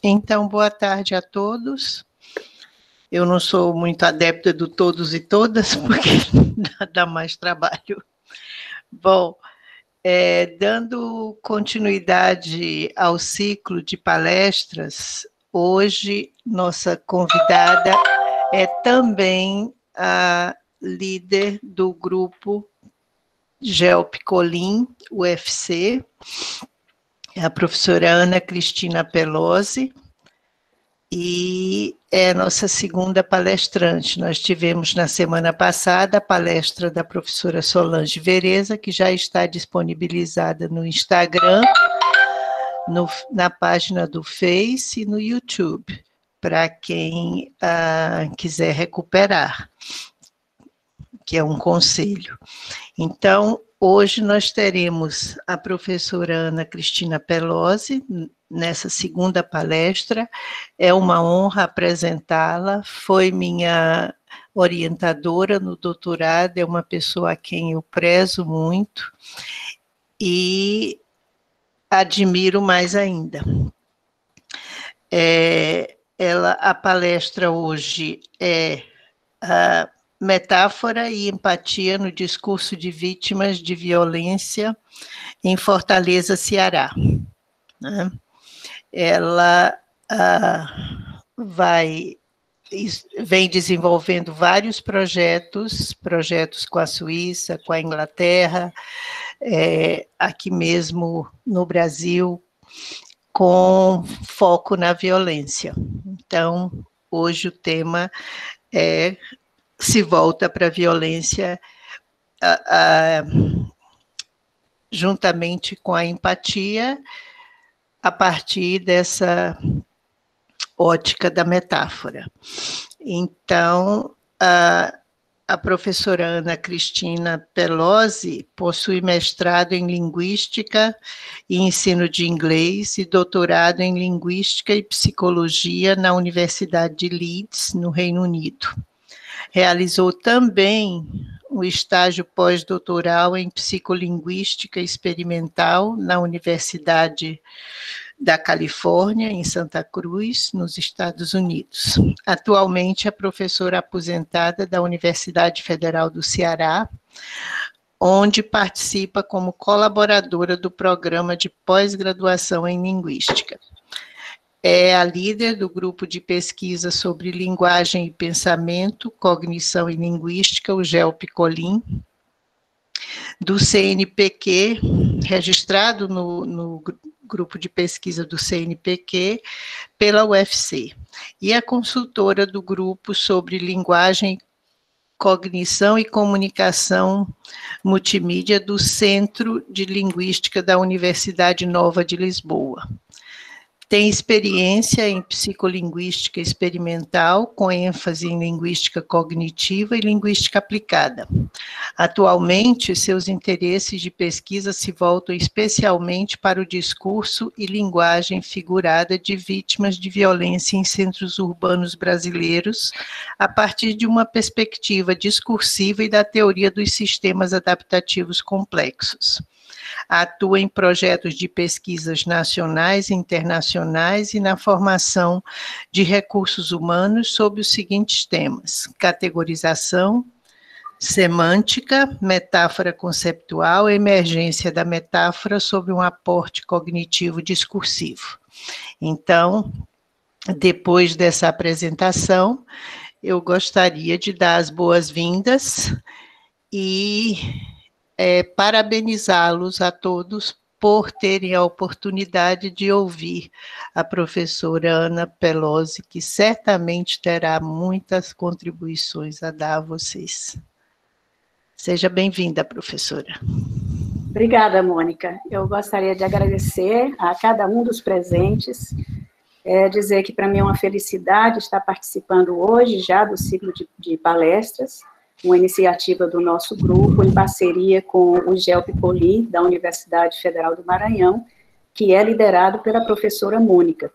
Então, boa tarde a todos. Eu não sou muito adepta do todos e todas, porque dá mais trabalho. Bom, dando continuidade ao ciclo de palestras, hoje nossa convidada é também a líder do grupo GELP-COLIN, UFC, é a professora Ana Cristina Pelosi, e é a nossa segunda palestrante. Nós tivemos na semana passada a palestra da professora Solange Vereza, que já está disponibilizada no Instagram, na página do Face e no YouTube, para quem quiser recuperar, que é um conselho. Então, hoje nós teremos a professora Ana Cristina Pelosi, nessa segunda palestra. É uma honra apresentá-la, foi minha orientadora no doutorado, é uma pessoa a quem eu prezo muito e admiro mais ainda. A palestra hoje é a metáfora e empatia no discurso de vítimas de violência em Fortaleza, Ceará. Né? Ela vem desenvolvendo vários projetos com a Suíça, com a Inglaterra, aqui mesmo no Brasil, com foco na violência. Então, hoje o tema se volta para a violência juntamente com a empatia, a partir dessa ótica da metáfora. Então, a professora Ana Cristina Pelosi possui mestrado em Linguística e Ensino de Inglês e doutorado em Linguística e Psicologia na Universidade de Leeds, no Reino Unido. Realizou também um estágio pós-doutoral em Psicolinguística Experimental na Universidade da Califórnia, em Santa Cruz, nos Estados Unidos. Atualmente é professora aposentada da Universidade Federal do Ceará, onde participa como colaboradora do programa de pós-graduação em Linguística. É a líder do grupo de pesquisa sobre linguagem e pensamento, cognição e linguística, o GELP-COLIN, do CNPq, registrado no grupo de pesquisa do CNPq, pela UFC, e é consultora do grupo sobre linguagem, cognição e comunicação multimídia do Centro de Linguística da Universidade Nova de Lisboa. Tem experiência em psicolinguística experimental, com ênfase em linguística cognitiva e linguística aplicada. Atualmente, seus interesses de pesquisa se voltam especialmente para o discurso e linguagem figurada de vítimas de violência em centros urbanos brasileiros, a partir de uma perspectiva discursiva e da teoria dos sistemas adaptativos complexos. Atua em projetos de pesquisas nacionais e internacionais e na formação de recursos humanos sob os seguintes temas: categorização, semântica, metáfora conceptual, emergência da metáfora sob um aporte cognitivo discursivo. Então, depois dessa apresentação, eu gostaria de dar as boas-vindas e parabenizá-los a todos por terem a oportunidade de ouvir a professora Ana Pelosi, que certamente terá muitas contribuições a dar a vocês. Seja bem-vinda, professora. Obrigada, Mônica. Eu gostaria de agradecer a cada um dos presentes, dizer que para mim é uma felicidade estar participando hoje já do ciclo de palestras, uma iniciativa do nosso grupo, em parceria com o GELP-COLIN, da Universidade Federal do Maranhão, que é liderado pela professora Mônica.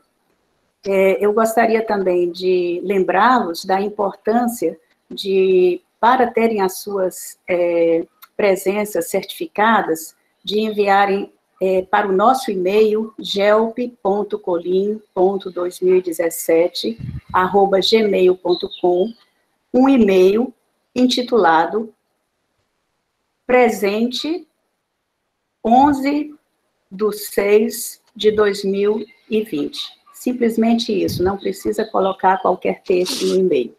Eu gostaria também de lembrá-los da importância para terem as suas presenças certificadas, de enviarem para o nosso e-mail, gelp.colim.2017@gmail.com, um e-mail intitulado Presente 11/6/2020. Simplesmente isso, não precisa colocar qualquer texto no e-mail.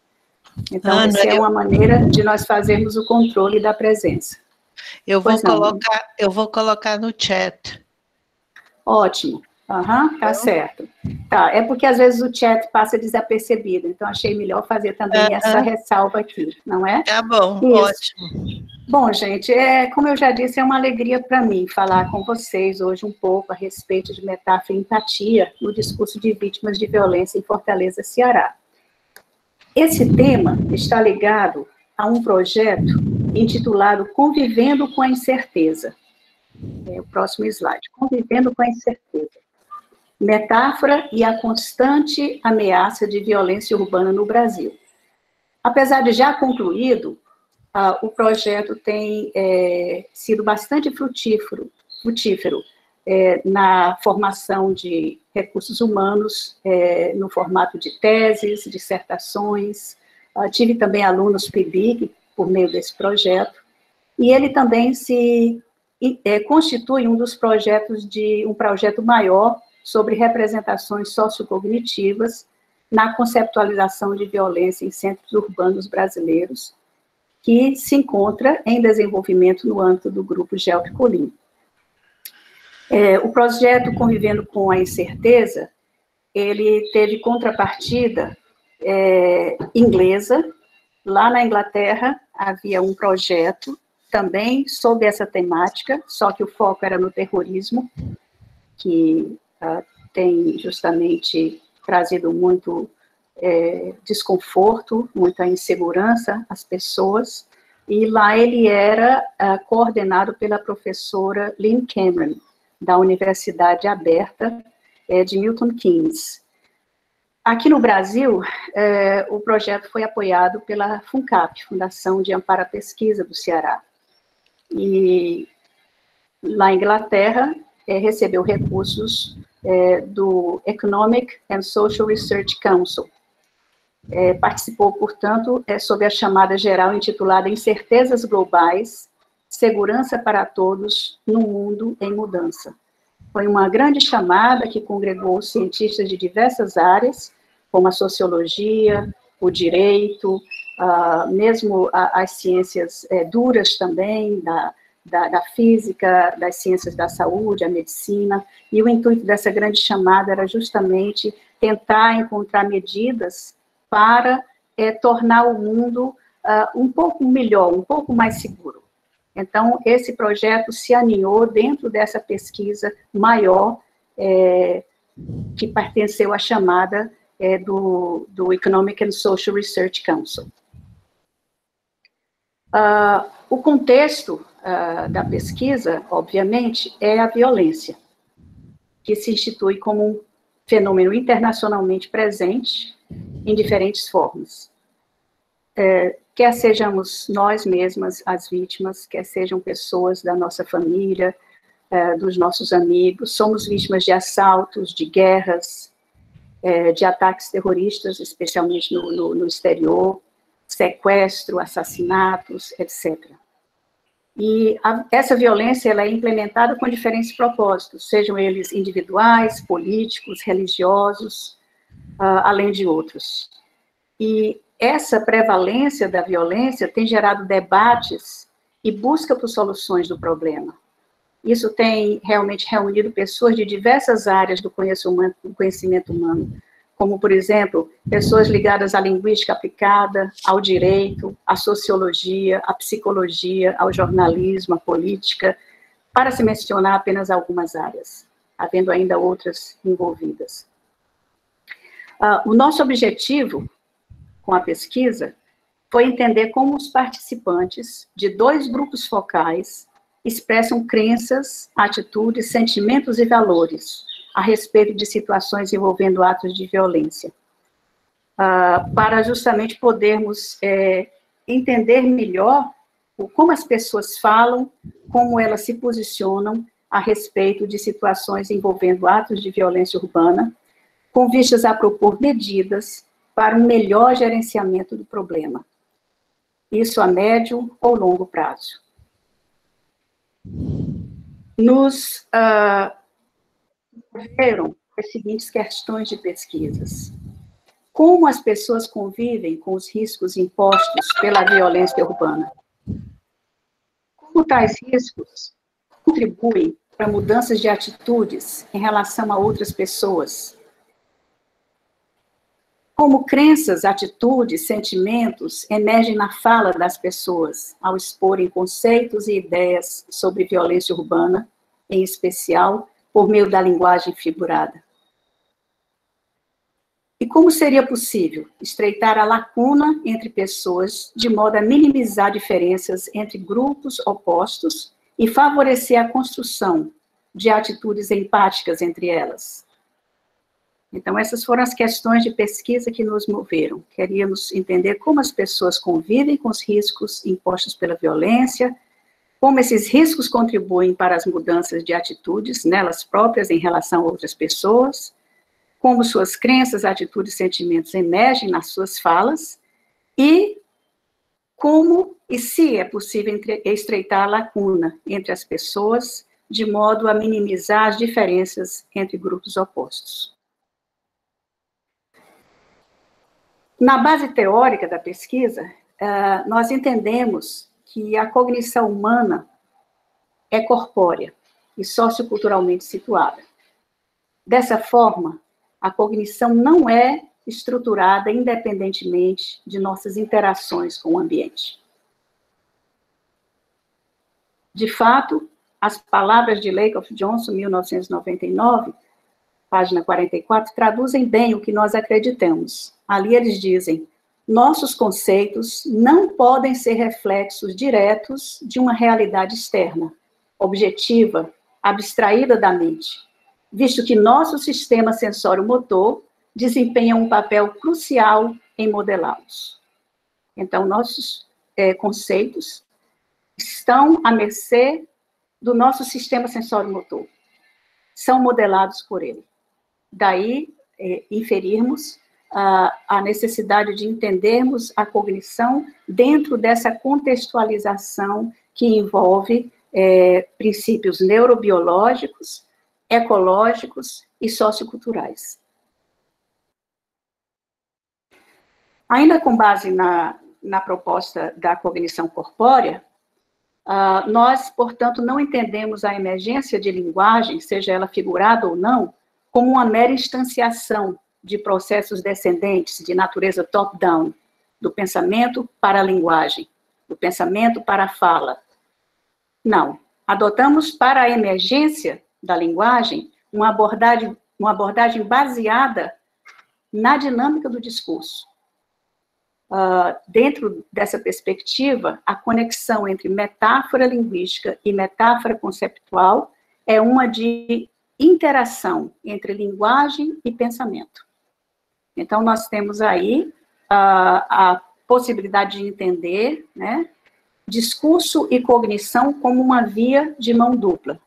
Então, essa é uma maneira de nós fazermos o controle da presença. Eu vou colocar no chat. Ótimo. Tá certo. Tá, é porque às vezes o chat passa desapercebido, então achei melhor fazer também essa ressalva aqui, não é? Tá bom, isso. Ótimo. Bom, gente, como eu já disse, é uma alegria para mim falar com vocês hoje um pouco a respeito de metáfora e empatia no discurso de vítimas de violência em Fortaleza, Ceará. Esse tema está ligado a um projeto intitulado Convivendo com a Incerteza. O próximo slide. Convivendo com a Incerteza. Metáfora e a constante ameaça de violência urbana no Brasil. Apesar de já concluído, o projeto tem sido bastante frutífero na formação de recursos humanos, no formato de teses, dissertações. Tive também alunos PIBIC por meio desse projeto, e ele também constitui um dos projetos de um projeto maior sobre representações sociocognitivas na conceptualização de violência em centros urbanos brasileiros, que se encontra em desenvolvimento no âmbito do grupo Gelp Colim. O projeto Convivendo com a Incerteza, ele teve contrapartida inglesa. Lá na Inglaterra havia um projeto também sobre essa temática, só que o foco era no terrorismo, que tem justamente trazido muito desconforto, muita insegurança às pessoas, e lá ele era coordenado pela professora Lynn Cameron, da Universidade Aberta de Milton Keynes. Aqui no Brasil, o projeto foi apoiado pela FUNCAP, Fundação de Amparo à Pesquisa do Ceará, e lá em Inglaterra recebeu recursos do Economic and Social Research Council. Participou, portanto, sob a chamada geral intitulada Incertezas Globais, Segurança para Todos no Mundo em Mudança. Foi uma grande chamada que congregou cientistas de diversas áreas, como a sociologia, o direito, mesmo as ciências duras também, da física, das ciências da saúde, a medicina, e o intuito dessa grande chamada era justamente tentar encontrar medidas para tornar o mundo um pouco melhor, um pouco mais seguro. Então, esse projeto se aninhou dentro dessa pesquisa maior que pertenceu à chamada do Economic and Social Research Council. O contexto da pesquisa, obviamente, é a violência, que se institui como um fenômeno internacionalmente presente em diferentes formas. Quer sejamos nós mesmas as vítimas, quer sejam pessoas da nossa família, dos nossos amigos, somos vítimas de assaltos, de guerras, de ataques terroristas, especialmente no exterior, sequestro, assassinatos, etc. E essa violência ela é implementada com diferentes propósitos, sejam eles individuais, políticos, religiosos, além de outros. E essa prevalência da violência tem gerado debates e busca por soluções do problema. Isso tem realmente reunido pessoas de diversas áreas do conhecimento humano, como, por exemplo, pessoas ligadas à linguística aplicada, ao direito, à sociologia, à psicologia, ao jornalismo, à política, para se mencionar apenas algumas áreas, havendo ainda outras envolvidas. O nosso objetivo com a pesquisa foi entender como os participantes de dois grupos focais expressam crenças, atitudes, sentimentos e valores a respeito de situações envolvendo atos de violência, para justamente podermos entender melhor como as pessoas falam, como elas se posicionam a respeito de situações envolvendo atos de violência urbana, com vistas a propor medidas para um melhor gerenciamento do problema. Isso a médio ou longo prazo. Nos ocorreram as seguintes questões de pesquisas. Como as pessoas convivem com os riscos impostos pela violência urbana? Como tais riscos contribuem para mudanças de atitudes em relação a outras pessoas? Como crenças, atitudes, sentimentos emergem na fala das pessoas ao exporem conceitos e ideias sobre violência urbana, em especial por meio da linguagem figurada? E como seria possível estreitar a lacuna entre pessoas de modo a minimizar diferenças entre grupos opostos e favorecer a construção de atitudes empáticas entre elas? Então, essas foram as questões de pesquisa que nos moveram. Queríamos entender como as pessoas convivem com os riscos impostos pela violência, como esses riscos contribuem para as mudanças de atitudes nelas próprias em relação a outras pessoas, como suas crenças, atitudes e sentimentos emergem nas suas falas, e como e se é possível estreitar a lacuna entre as pessoas, de modo a minimizar as diferenças entre grupos opostos. Na base teórica da pesquisa, nós entendemos que a cognição humana é corpórea e socioculturalmente situada. Dessa forma, a cognição não é estruturada independentemente de nossas interações com o ambiente. De fato, as palavras de Lakoff Johnson, 1999, página 44, traduzem bem o que nós acreditamos. Ali eles dizem: nossos conceitos não podem ser reflexos diretos de uma realidade externa, objetiva, abstraída da mente, visto que nosso sistema sensório-motor desempenha um papel crucial em modelá-los. Então, nossos conceitos estão à mercê do nosso sistema sensório-motor, são modelados por ele. Daí, inferirmos a necessidade de entendermos a cognição dentro dessa contextualização que envolve princípios neurobiológicos, ecológicos e socioculturais. Ainda com base na proposta da cognição corpórea, nós, portanto, não entendemos a emergência de linguagem, seja ela figurada ou não, como uma mera instanciação de processos descendentes de natureza top-down, do pensamento para a linguagem, do pensamento para a fala. Não. Adotamos para a emergência da linguagem uma abordagem baseada na dinâmica do discurso. Dentro dessa perspectiva, a conexão entre metáfora linguística e metáfora conceptual é uma de interação entre linguagem e pensamento. Então, nós temos aí a possibilidade de entender, né, discurso e cognição como uma via de mão dupla,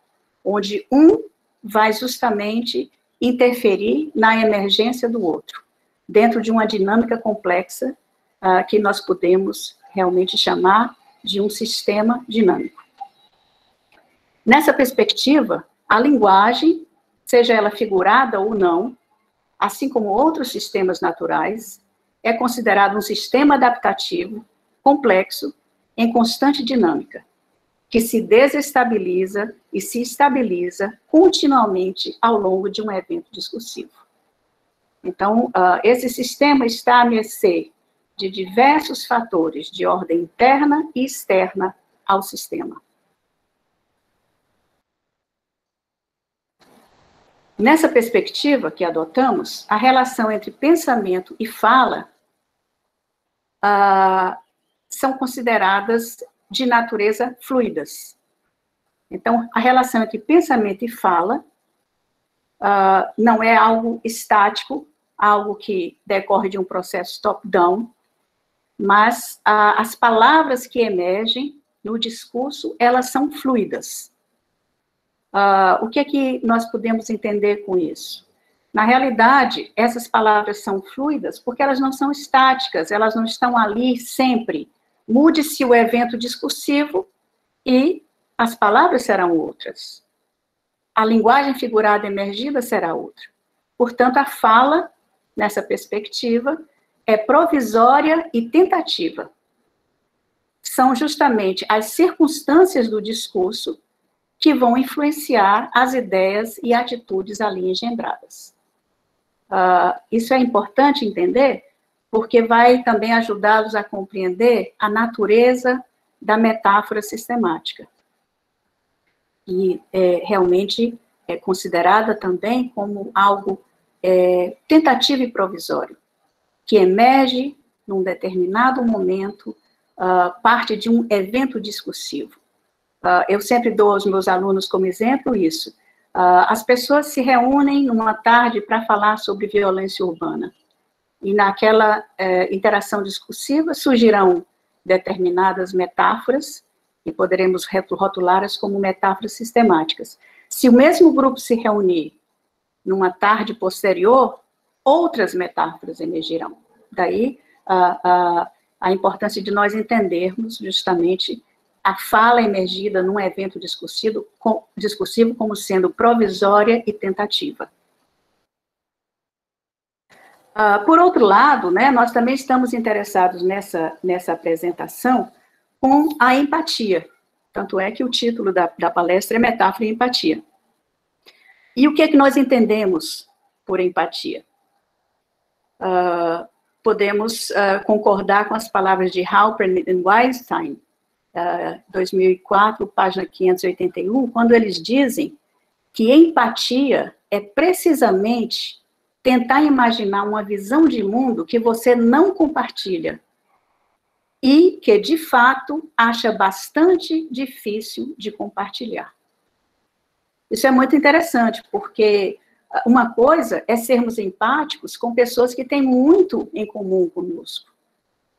onde um vai justamente interferir na emergência do outro, dentro de uma dinâmica complexa que nós podemos realmente chamar de um sistema dinâmico. Nessa perspectiva, a linguagem, seja ela figurada ou não, assim como outros sistemas naturais, é considerado um sistema adaptativo, complexo, em constante dinâmica, que se desestabiliza e se estabiliza continuamente ao longo de um evento discursivo. Então, esse sistema está à mercê de diversos fatores de ordem interna e externa ao sistema. Nessa perspectiva que adotamos, a relação entre pensamento e fala são consideradas de natureza fluidas. Então, a relação entre pensamento e fala não é algo estático, algo que decorre de um processo top-down, mas as palavras que emergem no discurso, elas são fluidas. O que é que nós podemos entender com isso? Na realidade, essas palavras são fluidas porque elas não são estáticas, elas não estão ali sempre. Mude-se o evento discursivo e as palavras serão outras. A linguagem figurada emergida será outra. Portanto, a fala, nessa perspectiva, é provisória e tentativa. São justamente as circunstâncias do discurso que vão influenciar as ideias e atitudes ali engendradas. Isso é importante entender, porque vai também ajudá-los a compreender a natureza da metáfora sistemática. E realmente é considerada também como algo tentativo e provisório, que emerge num determinado momento, parte de um evento discursivo. Eu sempre dou aos meus alunos como exemplo isso. As pessoas se reúnem numa tarde para falar sobre violência urbana. E naquela interação discursiva surgirão determinadas metáforas, e poderemos rotulá-las como metáforas sistemáticas. Se o mesmo grupo se reunir numa tarde posterior, outras metáforas emergirão. Daí a importância de nós entendermos justamente a fala emergida num evento discursivo como sendo provisória e tentativa. Por outro lado, né, nós também estamos interessados nessa apresentação com a empatia. Tanto é que o título da palestra é Metáfora e Empatia. E o que é que nós entendemos por empatia? Podemos concordar com as palavras de Halpern e Weinstein, 2004, página 581, quando eles dizem que empatia é precisamente tentar imaginar uma visão de mundo que você não compartilha e que, de fato, acha bastante difícil de compartilhar. Isso é muito interessante, porque uma coisa é sermos empáticos com pessoas que têm muito em comum conosco.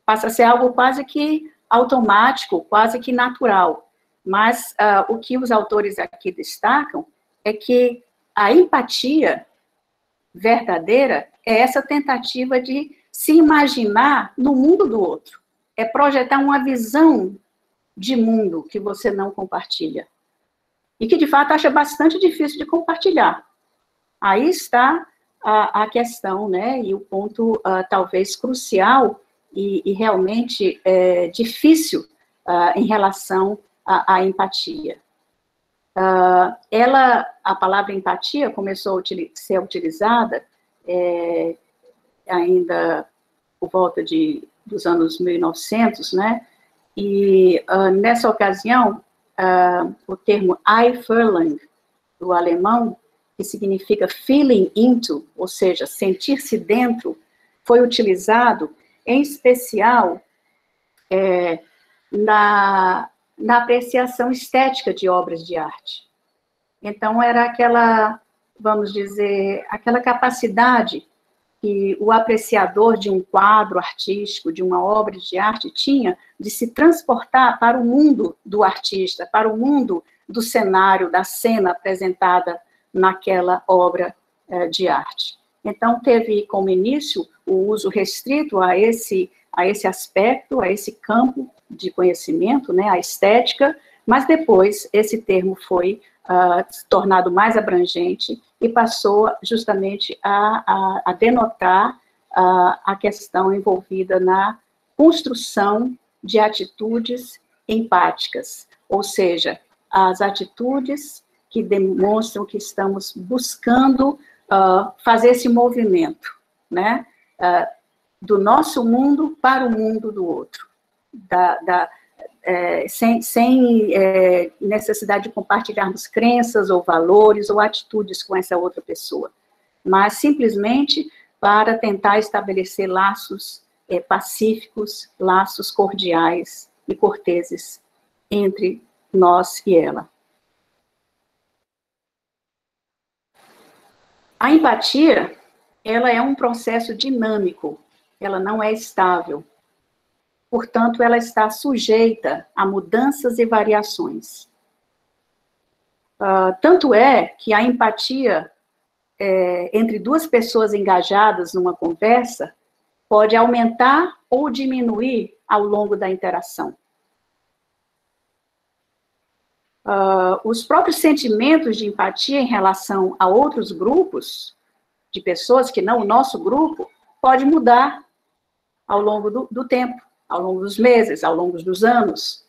Passa a ser algo quase que automático, quase que natural. Mas o que os autores aqui destacam é que a empatia verdadeira é essa tentativa de se imaginar no mundo do outro. É projetar uma visão de mundo que você não compartilha. E que, de fato, acha bastante difícil de compartilhar. Aí está a questão, né, e o ponto talvez crucial e realmente difícil em relação à empatia. A palavra empatia começou a ser utilizada ainda por volta dos anos 1900, né, e nessa ocasião, o termo Einfühlung, do alemão, que significa feeling into, ou seja, sentir-se dentro, foi utilizado, em especial, na apreciação estética de obras de arte. Então, era aquela, vamos dizer, aquela capacidade que o apreciador de um quadro artístico, de uma obra de arte, tinha de se transportar para o mundo do artista, para o mundo do cenário, da cena apresentada naquela obra de arte. Então, teve como início o uso restrito a esse aspecto, a esse campo de conhecimento, né, a estética, mas depois esse termo foi tornado mais abrangente e passou justamente a denotar a questão envolvida na construção de atitudes empáticas, ou seja, as atitudes que demonstram que estamos buscando fazer esse movimento, né, do nosso mundo para o mundo do outro, sem necessidade de compartilharmos crenças ou valores ou atitudes com essa outra pessoa, mas simplesmente para tentar estabelecer laços pacíficos, laços cordiais e corteses entre nós e ela. A empatia, ela é um processo dinâmico, ela não é estável. Portanto, ela está sujeita a mudanças e variações. Tanto é que a empatia entre duas pessoas engajadas numa conversa pode aumentar ou diminuir ao longo da interação. Os próprios sentimentos de empatia em relação a outros grupos de pessoas que não o nosso grupo pode mudar ao longo do tempo, ao longo dos meses, ao longo dos anos.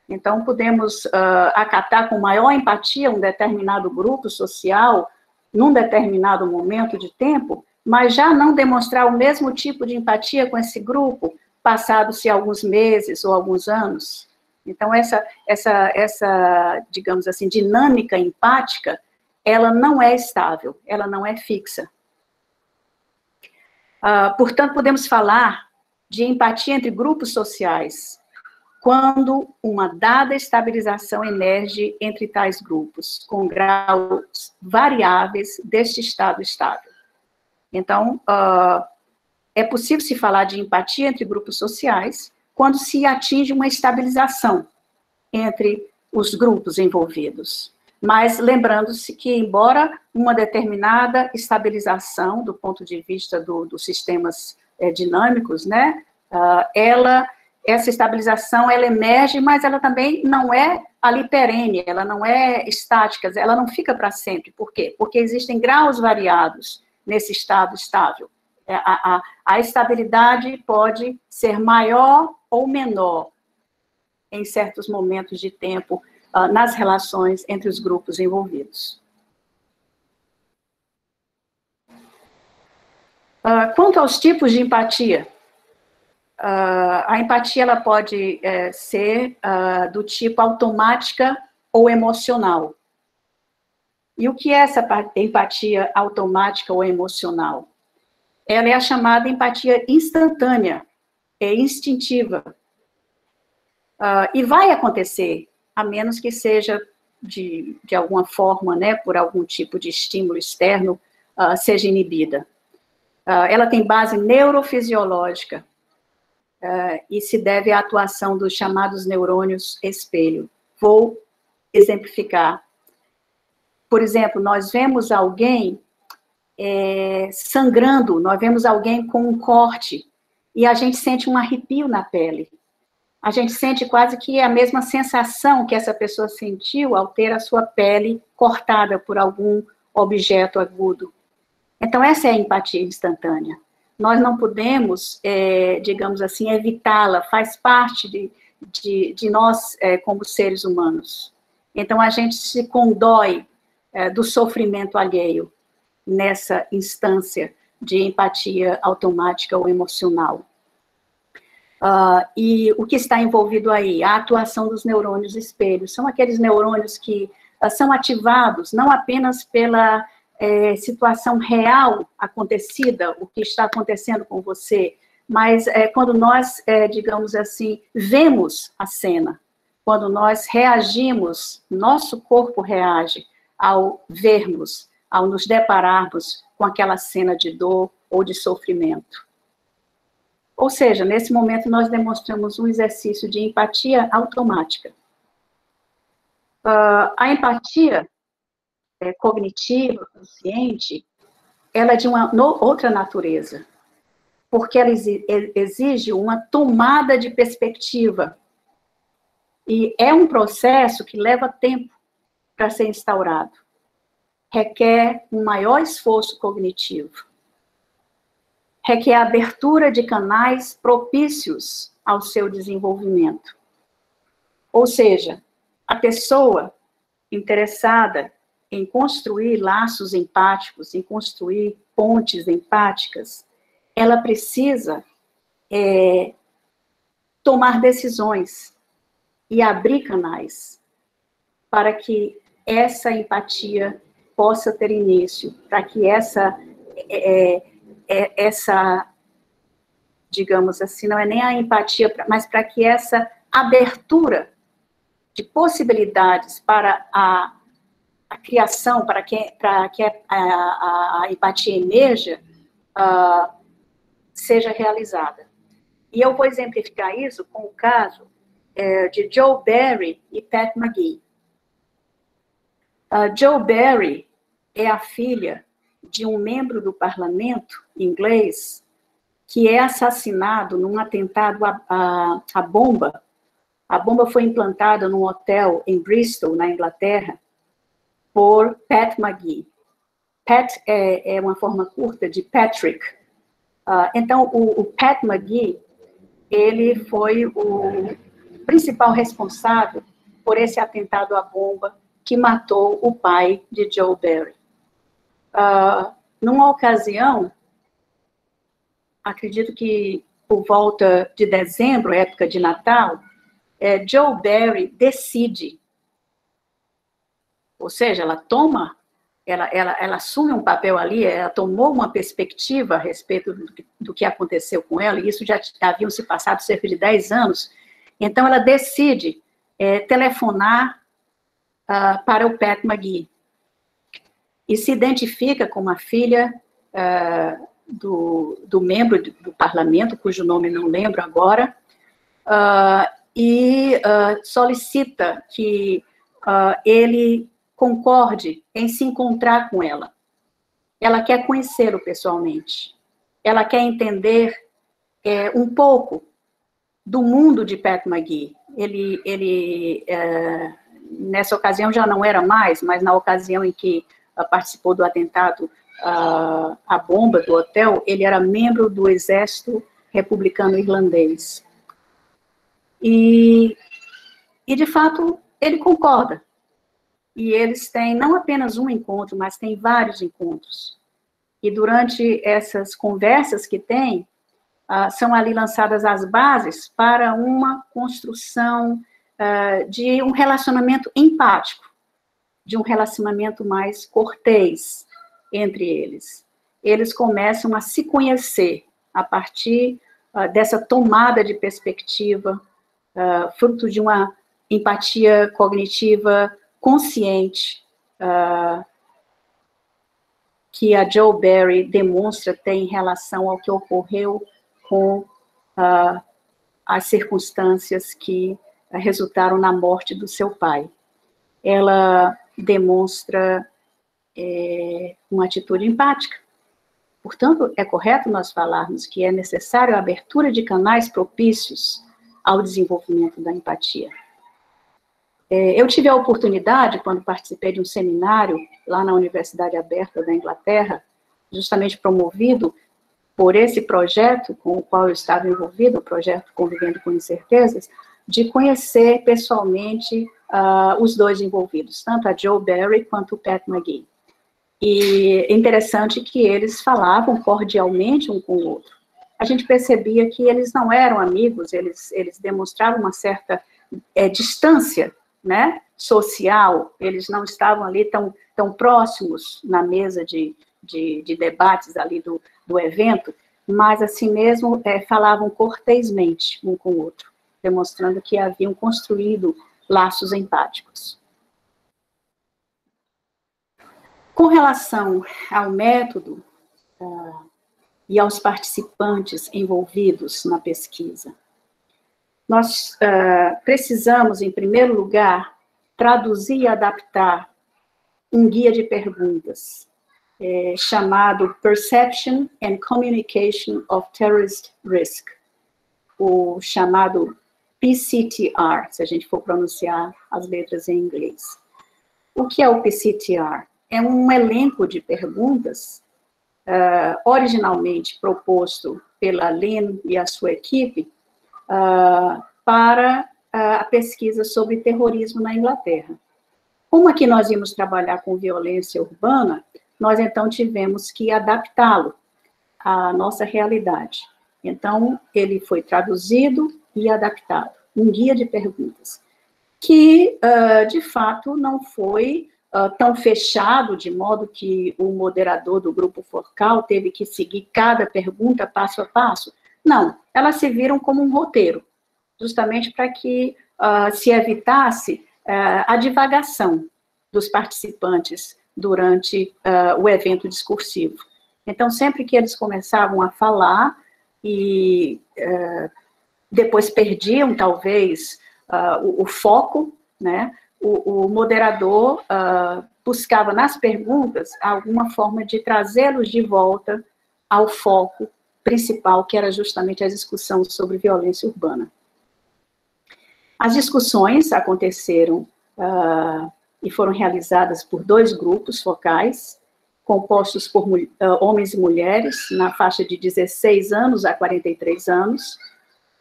Então, podemos acatar com maior empatia um determinado grupo social num determinado momento de tempo, mas já não demonstrar o mesmo tipo de empatia com esse grupo, passados-se alguns meses ou alguns anos. Então, essa, digamos assim, dinâmica empática, ela não é estável, ela não é fixa. Portanto, podemos falar de empatia entre grupos sociais, quando uma dada estabilização emerge entre tais grupos, com graus variáveis deste estado estável. Então, é possível se falar de empatia entre grupos sociais quando se atinge uma estabilização entre os grupos envolvidos. Mas lembrando-se que, embora uma determinada estabilização, do ponto de vista dos sistemas dinâmicos, né, essa estabilização, ela emerge, mas ela também não é ali perene, ela não é estática, ela não fica para sempre. Por quê? Porque existem graus variados nesse estado estável. A estabilidade pode ser maior ou menor em certos momentos de tempo nas relações entre os grupos envolvidos. Quanto aos tipos de empatia, a empatia ela pode ser do tipo automática ou emocional. E o que é essa empatia automática ou emocional? Ela é a chamada empatia instantânea, instintiva. E vai acontecer, a menos que seja de alguma forma, né, por algum tipo de estímulo externo, seja inibida. Ela tem base neurofisiológica e se deve à atuação dos chamados neurônios espelho. Vou exemplificar. Por exemplo, nós vemos alguém sangrando, nós vemos alguém com um corte, e a gente sente um arrepio na pele. A gente sente quase que a mesma sensação que essa pessoa sentiu ao ter a sua pele cortada por algum objeto agudo. Então, essa é a empatia instantânea. Nós não podemos, digamos assim, evitá-la, faz parte de nós como seres humanos. Então, a gente se condói do sofrimento alheio nessa instância de empatia automática ou emocional. E o que está envolvido aí? A atuação dos neurônios espelhos. São aqueles neurônios que são ativados não apenas pela situação real acontecida, o que está acontecendo com você, mas quando nós, digamos assim, vemos a cena, quando nós reagimos, nosso corpo reage ao vermos, ao nos depararmos com aquela cena de dor ou de sofrimento. Ou seja, nesse momento nós demonstramos um exercício de empatia automática. A empatia cognitiva, consciente, ela é de uma outra natureza, porque ela exige uma tomada de perspectiva, e é um processo que leva tempo para ser instaurado, requer um maior esforço cognitivo, requer a abertura de canais propícios ao seu desenvolvimento. Ou seja, a pessoa interessada em construir laços empáticos, em construir pontes empáticas, ela precisa tomar decisões e abrir canais para que essa empatia possa ter início, para que essa, digamos assim, não é nem a empatia, mas para que essa abertura de possibilidades para a criação, para que a empatia emerja, seja realizada. E eu vou exemplificar isso com o caso de Joe Barry e Pat McGee. Jo Barry é a filha de um membro do parlamento inglês que é assassinado num atentado à bomba. A bomba foi implantada num hotel em Bristol, na Inglaterra, por Pat McGee. Pat é uma forma curta de Patrick. Então, o Pat McGee, ele foi o principal responsável por esse atentado à bomba que matou o pai de Jo Barry. Numa ocasião, acredito que por volta de dezembro, época de Natal, Jo Barry decide, ou seja, ela assume um papel ali, ela tomou uma perspectiva a respeito do que aconteceu com ela, e isso já haviam se passado cerca de 10 anos, então ela decide telefonar para o Pat McGee, e se identifica como a filha do membro do parlamento, cujo nome não lembro agora, e solicita que ele concorde em se encontrar com ela. Ela quer conhecê-lo pessoalmente. Ela quer entender um pouco do mundo de Pat McGee. Ele nessa ocasião já não era mais, mas na ocasião em que participou do atentado à bomba do hotel, ele era membro do exército republicano irlandês. E de fato, ele concorda. E eles têm não apenas um encontro, mas têm vários encontros. E durante essas conversas que têm, são ali lançadas as bases para uma construção de um relacionamento empático, de um relacionamento mais cortês entre eles. Eles começam a se conhecer a partir dessa tomada de perspectiva, fruto de uma empatia cognitiva consciente, que a Jo Barry demonstra ter em relação ao que ocorreu com as circunstâncias que resultaram na morte do seu pai. Ela demonstra uma atitude empática. Portanto, é correto nós falarmos que é necessário a abertura de canais propícios ao desenvolvimento da empatia. Eu tive a oportunidade, quando participei de um seminário lá na Universidade Aberta da Inglaterra, justamente promovido por esse projeto com o qual eu estava envolvido, o projeto Convivendo com Incertezas, de conhecer pessoalmente os dois envolvidos, tanto a Jo Barry quanto o Pat McGee. E é interessante que eles falavam cordialmente um com o outro. A gente percebia que eles não eram amigos, eles demonstravam uma certa distância, né, social, eles não estavam ali tão próximos na mesa de debates ali do evento, mas assim mesmo falavam cortesmente um com o outro, demonstrando que haviam construído laços empáticos. Com relação ao método e aos participantes envolvidos na pesquisa, nós precisamos, em primeiro lugar, traduzir e adaptar um guia de perguntas chamado Perception and Communication of Terrorist Risk, o chamado PCTR, se a gente for pronunciar as letras em inglês. O que é o PCTR? É um elenco de perguntas originalmente proposto pela Lynn e a sua equipe para a pesquisa sobre terrorismo na Inglaterra. Como aqui nós íamos trabalhar com violência urbana, nós então tivemos que adaptá-lo à nossa realidade. Então, ele foi traduzido e adaptado, um guia de perguntas, que, de fato, não foi tão fechado, de modo que o moderador do grupo focal teve que seguir cada pergunta passo a passo. Não, elas se viram como um roteiro, justamente para que se evitasse a divagação dos participantes durante o evento discursivo. Então, sempre que eles começavam a falar e depois perdiam, talvez, o foco, né, o moderador buscava nas perguntas alguma forma de trazê-los de volta ao foco principal, que era justamente a discussão sobre violência urbana. As discussões aconteceram e foram realizadas por 2 grupos focais, compostos por homens e mulheres, na faixa de 16 anos a 43 anos,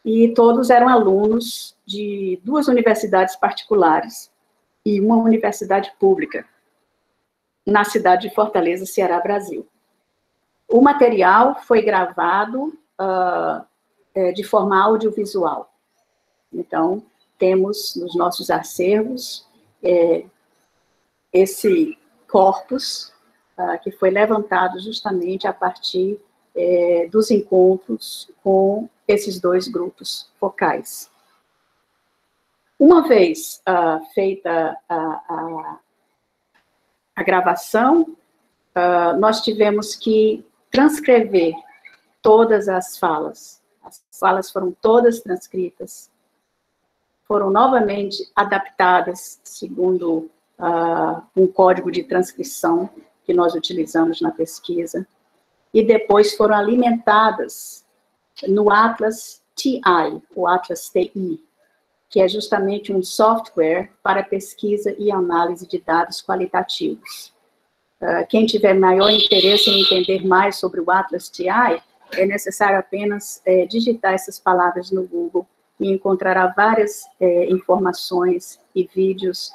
e todos eram alunos de 2 universidades particulares e uma universidade pública, na cidade de Fortaleza, Ceará, Brasil. O material foi gravado de forma audiovisual. Então, temos nos nossos acervos esse corpus que foi levantado justamente a partir dos encontros com esses 2 grupos focais. Uma vez feita a gravação, nós tivemos que transcrever todas as falas. As falas foram todas transcritas, foram novamente adaptadas segundo um código de transcrição que nós utilizamos na pesquisa, e depois foram alimentadas no Atlas TI, o Atlas TI, que é justamente um software para pesquisa e análise de dados qualitativos. Quem tiver maior interesse em entender mais sobre o Atlas TI, é necessário apenas digitar essas palavras no Google e encontrará várias informações e vídeos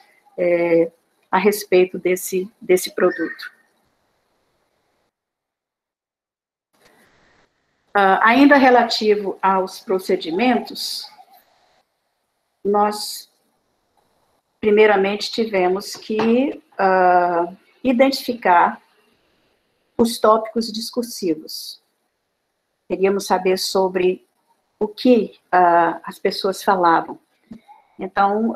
a respeito desse produto. Ainda relativo aos procedimentos, nós, primeiramente, tivemos que identificar os tópicos discursivos. Queríamos saber sobre o que as pessoas falavam. Então,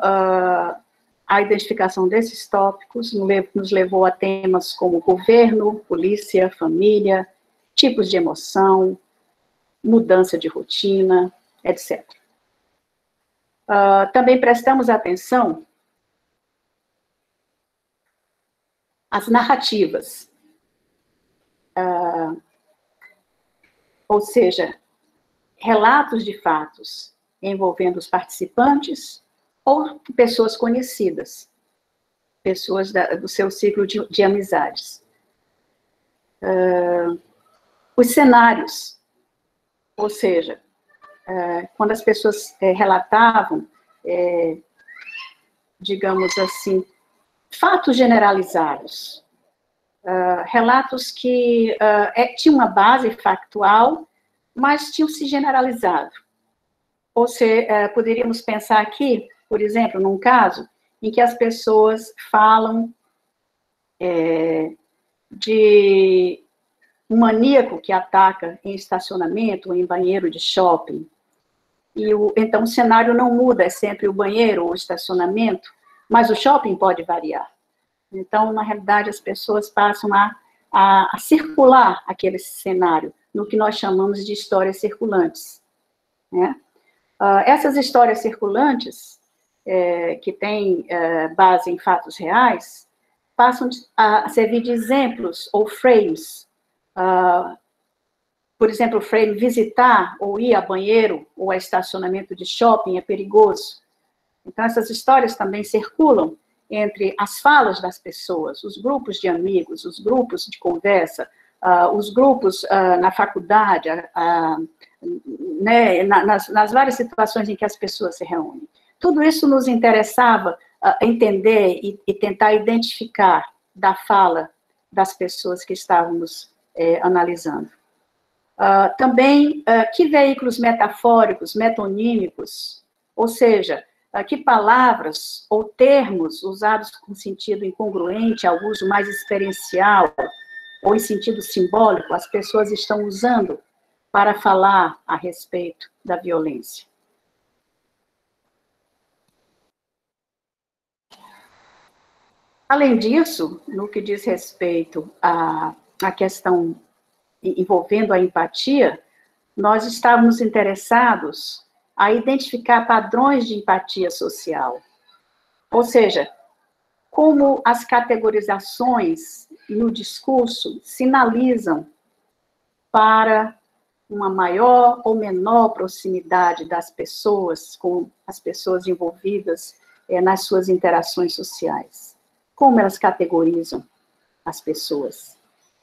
a identificação desses tópicos nos levou a temas como governo, polícia, família, tipos de emoção, mudança de rotina, etc. Também prestamos atenção às narrativas, ou seja, relatos de fatos envolvendo os participantes ou pessoas conhecidas, pessoas do seu ciclo de amizades. Os cenários, ou seja, quando as pessoas relatavam, digamos assim, fatos generalizados, relatos que tinham uma base factual, mas tinham se generalizado. Ou seja, poderíamos pensar aqui, por exemplo, num caso em que as pessoas falam de um maníaco que ataca em estacionamento ou em banheiro de shopping. Então, o cenário não muda, é sempre o banheiro ou o estacionamento, mas o shopping pode variar. Então, na realidade, as pessoas passam a circular aquele cenário, no que nós chamamos de histórias circulantes, né? Essas histórias circulantes, que têm base em fatos reais, passam a servir de exemplos ou frames. Por exemplo, o frame visitar ou ir a banheiro ou a estacionamento de shopping é perigoso. Então, essas histórias também circulam entre as falas das pessoas, os grupos de amigos, os grupos de conversa, os grupos na faculdade, né, nas várias situações em que as pessoas se reúnem. Tudo isso nos interessava entender e tentar identificar da fala das pessoas que estávamos analisando. Também, que veículos metafóricos, metonímicos, ou seja, que palavras ou termos usados com sentido incongruente ao uso mais experiencial ou em sentido simbólico as pessoas estão usando para falar a respeito da violência. Além disso, no que diz respeito à questão envolvendo a empatia, nós estávamos interessados a identificar padrões de empatia social. Ou seja, como as categorizações no discurso sinalizam para uma maior ou menor proximidade das pessoas com as pessoas envolvidas nas suas interações sociais. Como elas categorizam as pessoas,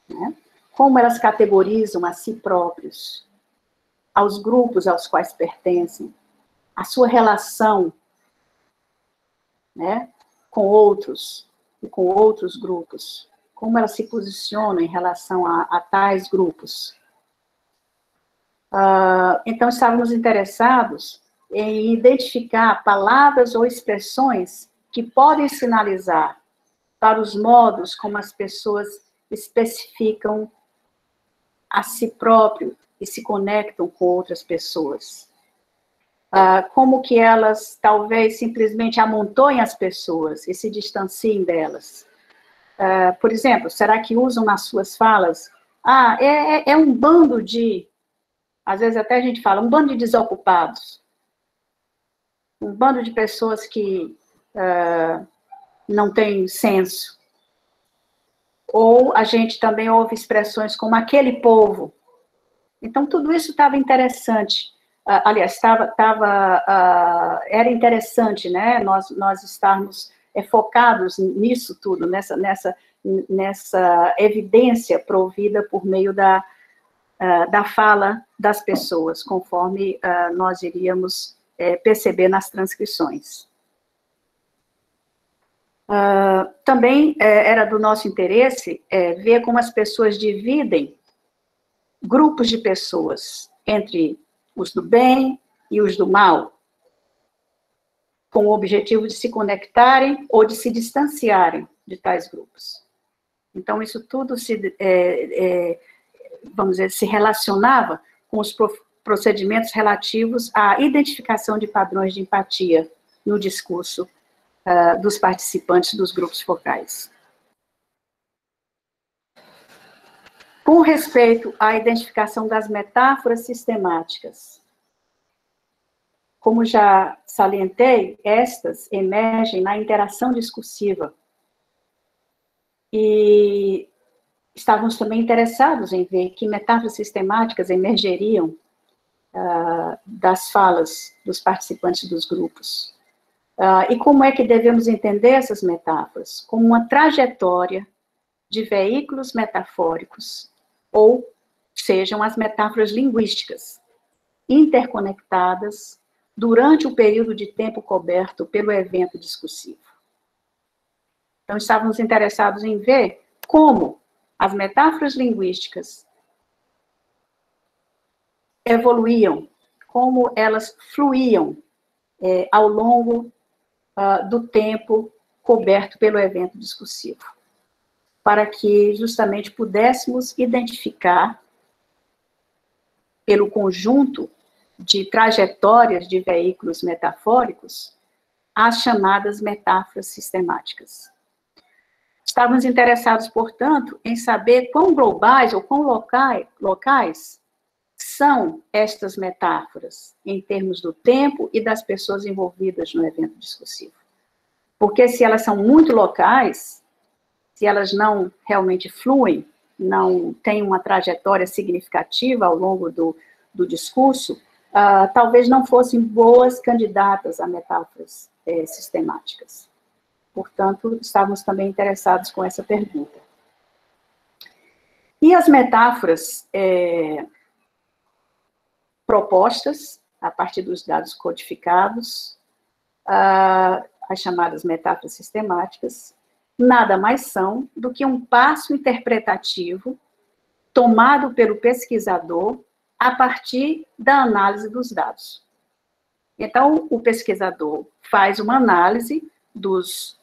né? Como elas categorizam a si próprios, aos grupos aos quais pertencem, a sua relação, né, com outros e com outros grupos, como elas se posicionam em relação a tais grupos. Então, estávamos interessados em identificar palavras ou expressões que podem sinalizar para os modos como as pessoas especificam a si próprio e se conectam com outras pessoas. Como que elas talvez simplesmente amontoem as pessoas e se distanciem delas. Por exemplo, será que usam nas suas falas, é um bando de, às vezes até a gente fala, um bando de desocupados, um bando de pessoas que não têm senso. Ou a gente também ouve expressões como aquele povo. Então, tudo isso estava interessante. Aliás, era interessante, né, nós estarmos focados nisso tudo, nessa evidência provida por meio da fala das pessoas, conforme nós iríamos perceber nas transcrições. Também era do nosso interesse ver como as pessoas dividem grupos de pessoas entre os do bem e os do mal, com o objetivo de se conectarem ou de se distanciarem de tais grupos. Então, isso tudo vamos dizer, se relacionava com os procedimentos relativos à identificação de padrões de empatia no discurso dos participantes dos grupos focais. Com respeito à identificação das metáforas sistemáticas, como já salientei, estas emergem na interação discursiva. E estávamos também interessados em ver que metáforas sistemáticas emergeriam das falas dos participantes dos grupos. E como é que devemos entender essas metáforas? Como uma trajetória de veículos metafóricos, ou sejam as metáforas linguísticas, interconectadas durante o período de tempo coberto pelo evento discursivo. Então, estávamos interessados em ver como as metáforas linguísticas evoluíam, como elas fluíam ao longo do tempo coberto pelo evento discursivo, para que justamente pudéssemos identificar, pelo conjunto de trajetórias de veículos metafóricos, as chamadas metáforas sistemáticas. Estávamos interessados, portanto, em saber quão globais ou quão locais são estas metáforas, em termos do tempo e das pessoas envolvidas no evento discursivo. Porque se elas são muito locais, se elas não realmente fluem, não têm uma trajetória significativa ao longo do discurso, talvez não fossem boas candidatas a metáforas sistemáticas. Portanto, estávamos também interessados com essa pergunta. E as metáforas propostas, a partir dos dados codificados, as chamadas metáforas sistemáticas, nada mais são do que um passo interpretativo tomado pelo pesquisador a partir da análise dos dados. Então, o pesquisador faz uma análise dos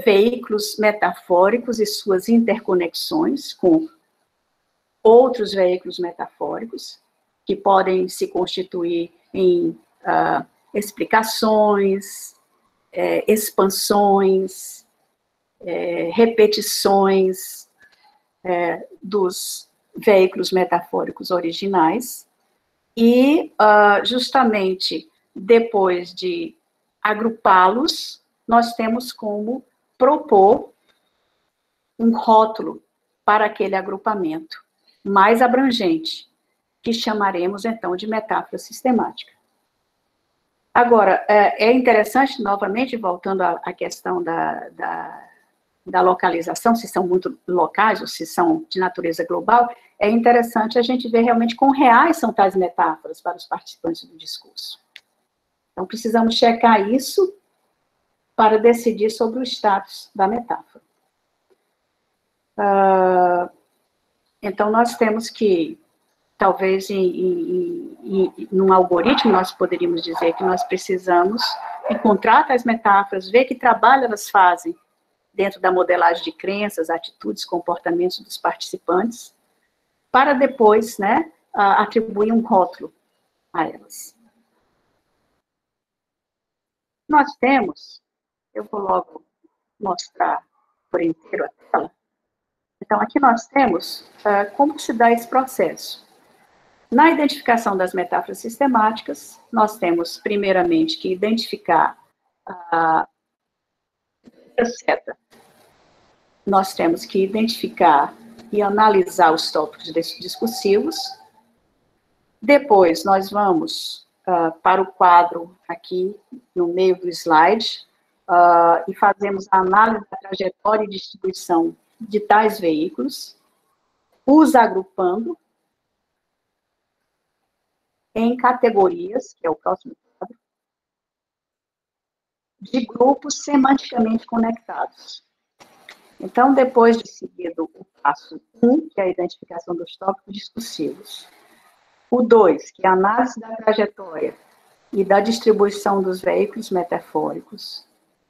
veículos metafóricos e suas interconexões com outros veículos metafóricos, que podem se constituir em explicações, expansões, repetições dos veículos metafóricos originais, e justamente depois de agrupá-los, nós temos como propor um rótulo para aquele agrupamento mais abrangente, que chamaremos, então, de metáfora sistemática. Agora, é interessante, novamente, voltando à questão da localização, se são muito locais ou se são de natureza global, é interessante a gente ver realmente quão reais são tais metáforas para os participantes do discurso. Então, precisamos checar isso para decidir sobre o status da metáfora. Então, nós temos que, talvez, num algoritmo, nós poderíamos dizer que nós precisamos encontrar tais metáforas, ver que trabalho elas fazem dentro da modelagem de crenças, atitudes, comportamentos dos participantes, para depois, né, atribuir um rótulo a elas. Nós temos, eu vou logo mostrar por inteiro a tela. Então, aqui nós temos como se dá esse processo. Na identificação das metáforas sistemáticas, nós temos, primeiramente, que identificar a seta. Nós temos que identificar e analisar os tópicos discursivos. Depois, nós vamos para o quadro aqui, no meio do slide, e fazemos a análise da trajetória e distribuição de tais veículos, os agrupando em categorias, que é o próximo quadro, de grupos semanticamente conectados. Então, depois de seguido o passo 1, que é a identificação dos tópicos discursivos, o 2, que é a análise da trajetória e da distribuição dos veículos metafóricos,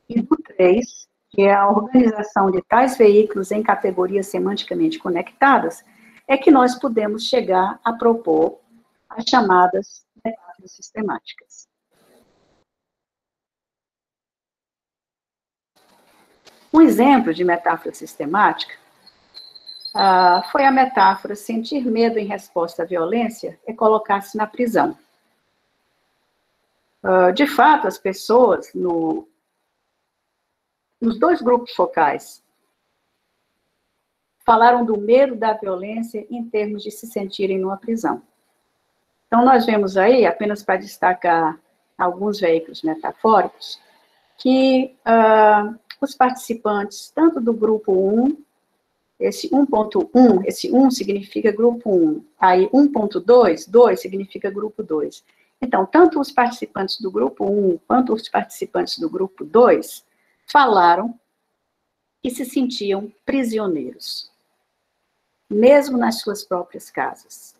e do 3, que é a organização de tais veículos em categorias semanticamente conectadas, é que nós podemos chegar a propor as chamadas metáforas sistemáticas. Um exemplo de metáfora sistemática foi a metáfora sentir medo em resposta à violência é colocar-se na prisão. De fato, as pessoas nos dois grupos focais falaram do medo da violência em termos de se sentirem numa prisão. Então, nós vemos aí, apenas para destacar alguns veículos metafóricos, que os participantes, tanto do grupo 1, esse 1.1, esse 1 significa grupo 1, aí 1.2, 2 significa grupo 2. Então, tanto os participantes do grupo 1 quanto os participantes do grupo 2 falaram que se sentiam prisioneiros, mesmo nas suas próprias casas.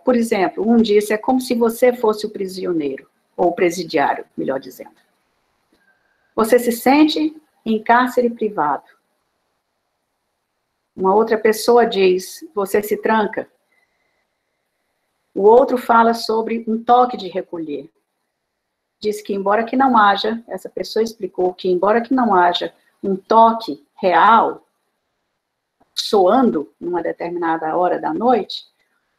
Por exemplo, um disse, é como se você fosse o prisioneiro, ou o presidiário, melhor dizendo. Você se sente em cárcere privado. Uma outra pessoa diz, você se tranca. O outro fala sobre um toque de recolher. Diz que embora que não haja, essa pessoa explicou que embora que não haja um toque real, soando numa determinada hora da noite,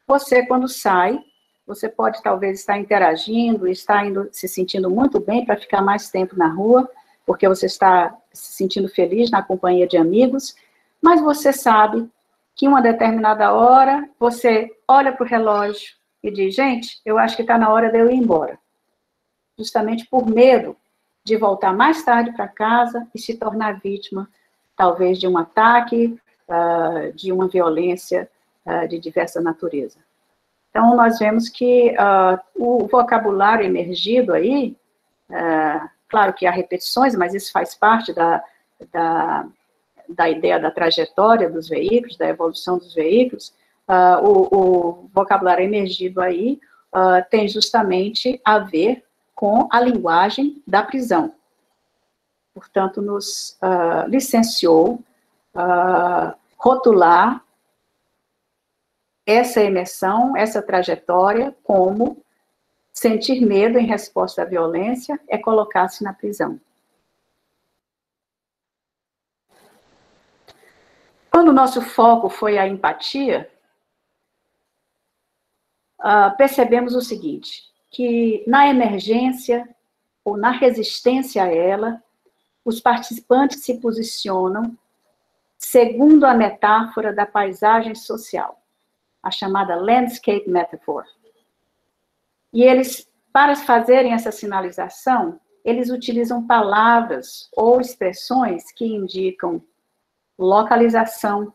você quando sai, você pode talvez estar interagindo, estar se sentindo muito bem para ficar mais tempo na rua, porque você está se sentindo feliz na companhia de amigos, mas você sabe que em uma determinada hora, você olha para o relógio e diz, gente, eu acho que está na hora de eu ir embora. Justamente por medo de voltar mais tarde para casa e se tornar vítima, talvez, de um ataque, de uma violência de diversa natureza. Então, nós vemos que o vocabulário emergido aí, claro que há repetições, mas isso faz parte da ideia da trajetória dos veículos, da evolução dos veículos, o vocabulário emergido aí tem justamente a ver com a linguagem da prisão. Portanto, nos licenciou rotular essa imersão, essa trajetória, como sentir medo em resposta à violência é colocar-se na prisão. Quando o nosso foco foi a empatia, percebemos o seguinte, que na emergência, ou na resistência a ela, os participantes se posicionam segundo a metáfora da paisagem social, a chamada landscape metaphor. E eles, para fazerem essa sinalização, eles utilizam palavras ou expressões que indicam localização,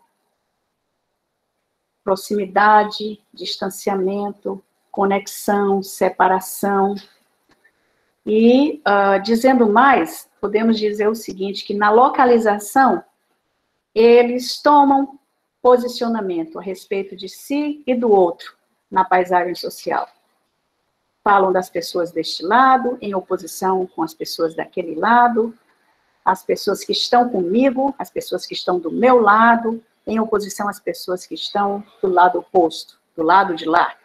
proximidade, distanciamento, conexão, separação. E, dizendo mais, podemos dizer o seguinte, que na localização, eles tomam posicionamento a respeito de si e do outro na paisagem social. Falam das pessoas deste lado, em oposição com as pessoas daquele lado, as pessoas que estão comigo, as pessoas que estão do meu lado, em oposição às pessoas que estão do lado oposto, do lado de lá.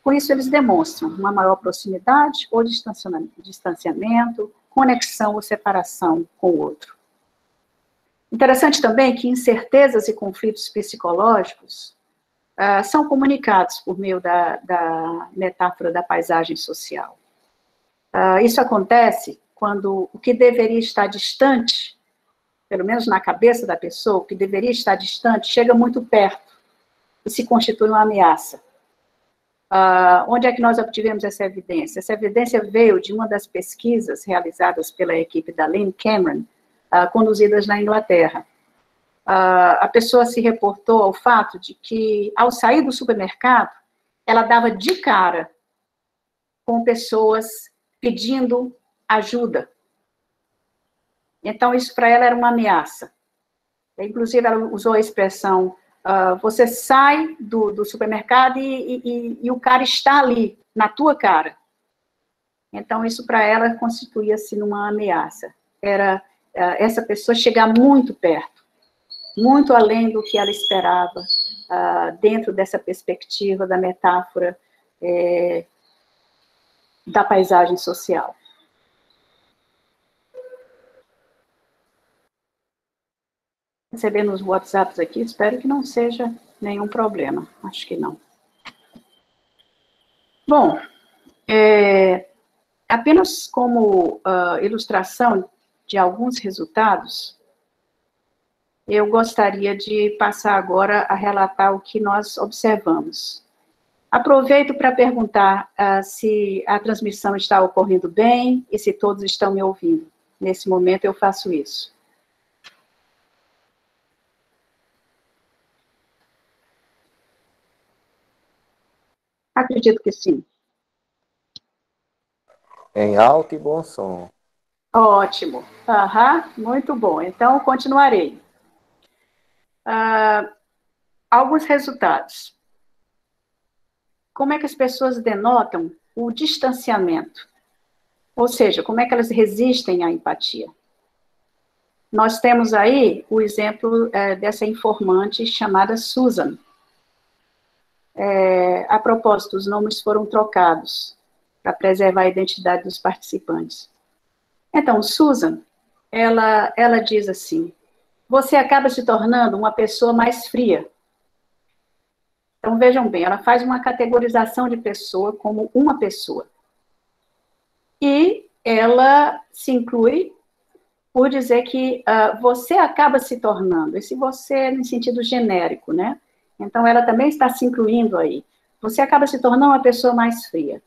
Com isso, eles demonstram uma maior proximidade ou distanciamento, conexão ou separação com o outro. Interessante também que incertezas e conflitos psicológicos são comunicados por meio da metáfora da paisagem social. Isso acontece quando o que deveria estar distante, pelo menos na cabeça da pessoa, o que deveria estar distante, chega muito perto e se constitui uma ameaça. Onde é que nós obtivemos essa evidência? Essa evidência veio de uma das pesquisas realizadas pela equipe da Lynn Cameron, conduzidas na Inglaterra. A pessoa se reportou ao fato de que, ao sair do supermercado, ela dava de cara com pessoas pedindo ajuda. Então, isso para ela era uma ameaça. Inclusive, ela usou a expressão, você sai do supermercado e o cara está ali, na tua cara. Então, isso para ela constituía-se numa ameaça. Era essa pessoa chegar muito perto, muito além do que ela esperava, dentro dessa perspectiva da metáfora da paisagem social. Recebendo os WhatsApps aqui, espero que não seja nenhum problema, acho que não. Bom, apenas como ilustração de alguns resultados, eu gostaria de passar agora a relatar o que nós observamos. Aproveito para perguntar se a transmissão está ocorrendo bem e se todos estão me ouvindo. Nesse momento eu faço isso. Acredito que sim. Em alto e bom som. Ótimo. Muito bom. Então, continuarei. Alguns resultados. Como é que as pessoas denotam o distanciamento? Ou seja, como é que elas resistem à empatia? Nós temos aí o exemplo dessa informante chamada Susan. A propósito, os nomes foram trocados para preservar a identidade dos participantes. Então, Susan, ela diz assim, você acaba se tornando uma pessoa mais fria. Então, vejam bem, ela faz uma categorização de pessoa como uma pessoa. E ela se inclui por dizer que você acaba se tornando, esse você no sentido genérico, né? Então, ela também está se incluindo aí. Você acaba se tornando uma pessoa mais fria.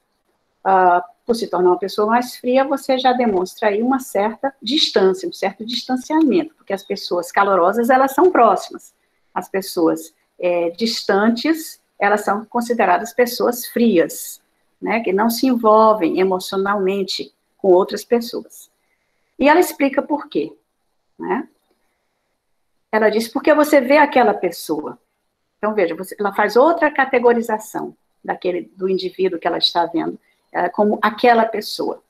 Por se tornar uma pessoa mais fria, você já demonstra aí uma certa distância, um certo distanciamento, porque as pessoas calorosas, elas são próximas. As pessoas distantes, elas são consideradas pessoas frias, né, que não se envolvem emocionalmente com outras pessoas. E ela explica por quê, né? Ela diz, porque você vê aquela pessoa. Então, veja, ela faz outra categorização do indivíduo que ela está vendo, como aquela pessoa,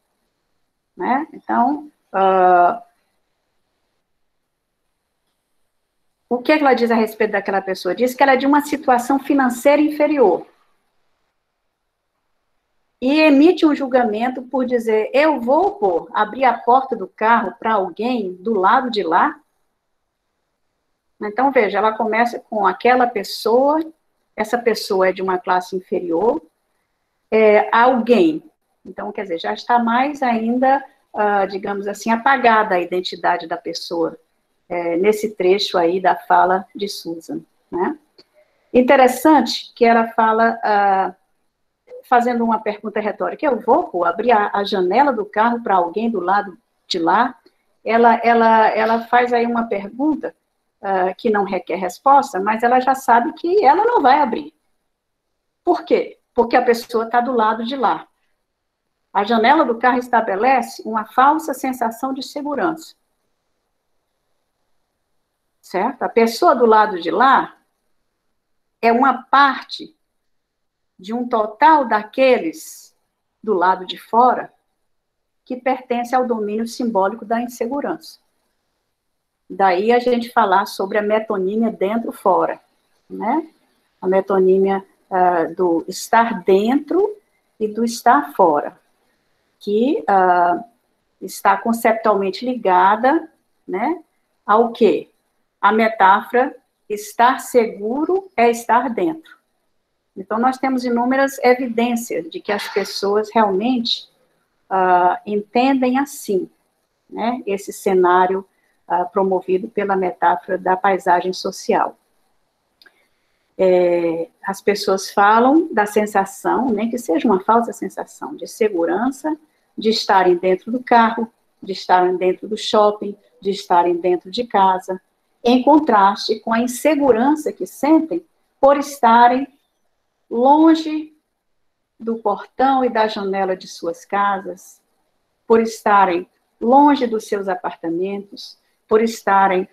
né? Então, o que ela diz a respeito daquela pessoa? Diz que ela é de uma situação financeira inferior. E emite um julgamento por dizer, eu vou abrir a porta do carro para alguém do lado de lá? Então, veja, ela começa com aquela pessoa, essa pessoa é de uma classe inferior, alguém. Então, quer dizer, já está mais ainda digamos assim, apagada a identidade da pessoa, nesse trecho aí da fala de Susan, né? Interessante que ela fala, fazendo uma pergunta retórica, eu vou abrir a janela do carro para alguém do lado de lá? Ela faz aí uma pergunta que não requer resposta, mas ela já sabe que ela não vai abrir. Por quê? Porque a pessoa está do lado de lá. A janela do carro estabelece uma falsa sensação de segurança. Certo? A pessoa do lado de lá é uma parte de um total daqueles do lado de fora que pertence ao domínio simbólico da insegurança. Daí a gente falar sobre a metonímia dentro-fora, né? A metonímia do estar dentro e do estar fora, que está conceptualmente ligada, né, ao quê? A metáfora, estar seguro é estar dentro. Então, nós temos inúmeras evidências de que as pessoas realmente entendem assim, né, esse cenário promovido pela metáfora da paisagem social. As pessoas falam da sensação, nem que seja uma falsa sensação, de segurança, de estarem dentro do carro, de estarem dentro do shopping, de estarem dentro de casa, em contraste com a insegurança que sentem por estarem longe do portão e da janela de suas casas, por estarem longe dos seus apartamentos, por estarem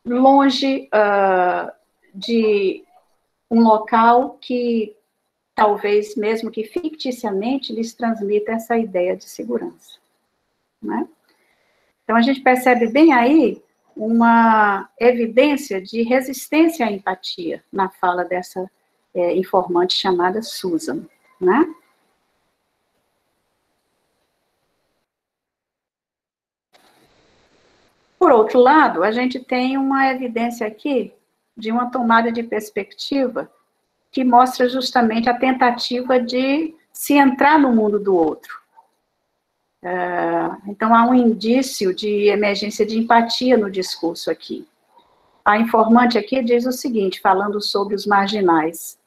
longe de um local que, talvez, mesmo que ficticiamente, lhes transmita essa ideia de segurança, né? Então, a gente percebe bem aí uma evidência de resistência à empatia na fala dessa informante chamada Susan, né? Por outro lado, a gente tem uma evidência aqui de uma tomada de perspectiva que mostra justamente a tentativa de se entrar no mundo do outro. Então, há um indício de emergência de empatia no discurso aqui. A informante aqui diz o seguinte, falando sobre os marginais.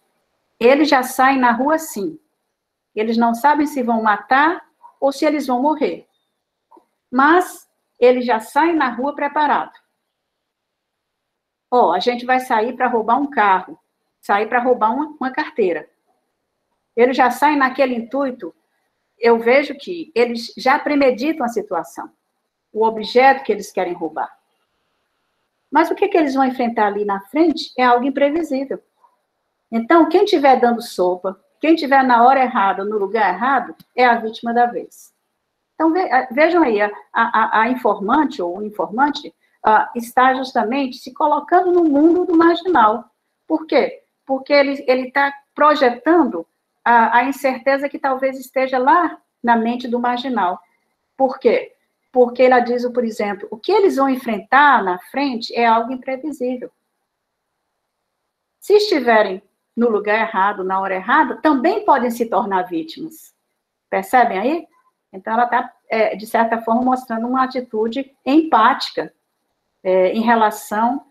Eles já saem na rua sim. Eles não sabem se vão matar ou se eles vão morrer. Mas eles já saem na rua preparado. A gente vai sair para roubar um carro, sair para roubar uma carteira. Eles já saem naquele intuito. Eu vejo que eles já premeditam a situação, o objeto que eles querem roubar. Mas o que eles vão enfrentar ali na frente é algo imprevisível. Então, quem estiver dando sopa, quem estiver na hora errada, no lugar errado, é a vítima da vez. Então, vejam aí, a informante ou o informante está justamente se colocando no mundo do marginal. Por quê? Porque ele está projetando a incerteza que talvez esteja lá na mente do marginal. Por quê? Porque ela diz, por exemplo, o que eles vão enfrentar na frente é algo imprevisível. Se estiverem no lugar errado, na hora errada, também podem se tornar vítimas. Percebem aí? Então, ela está, de certa forma, mostrando uma atitude empática em relação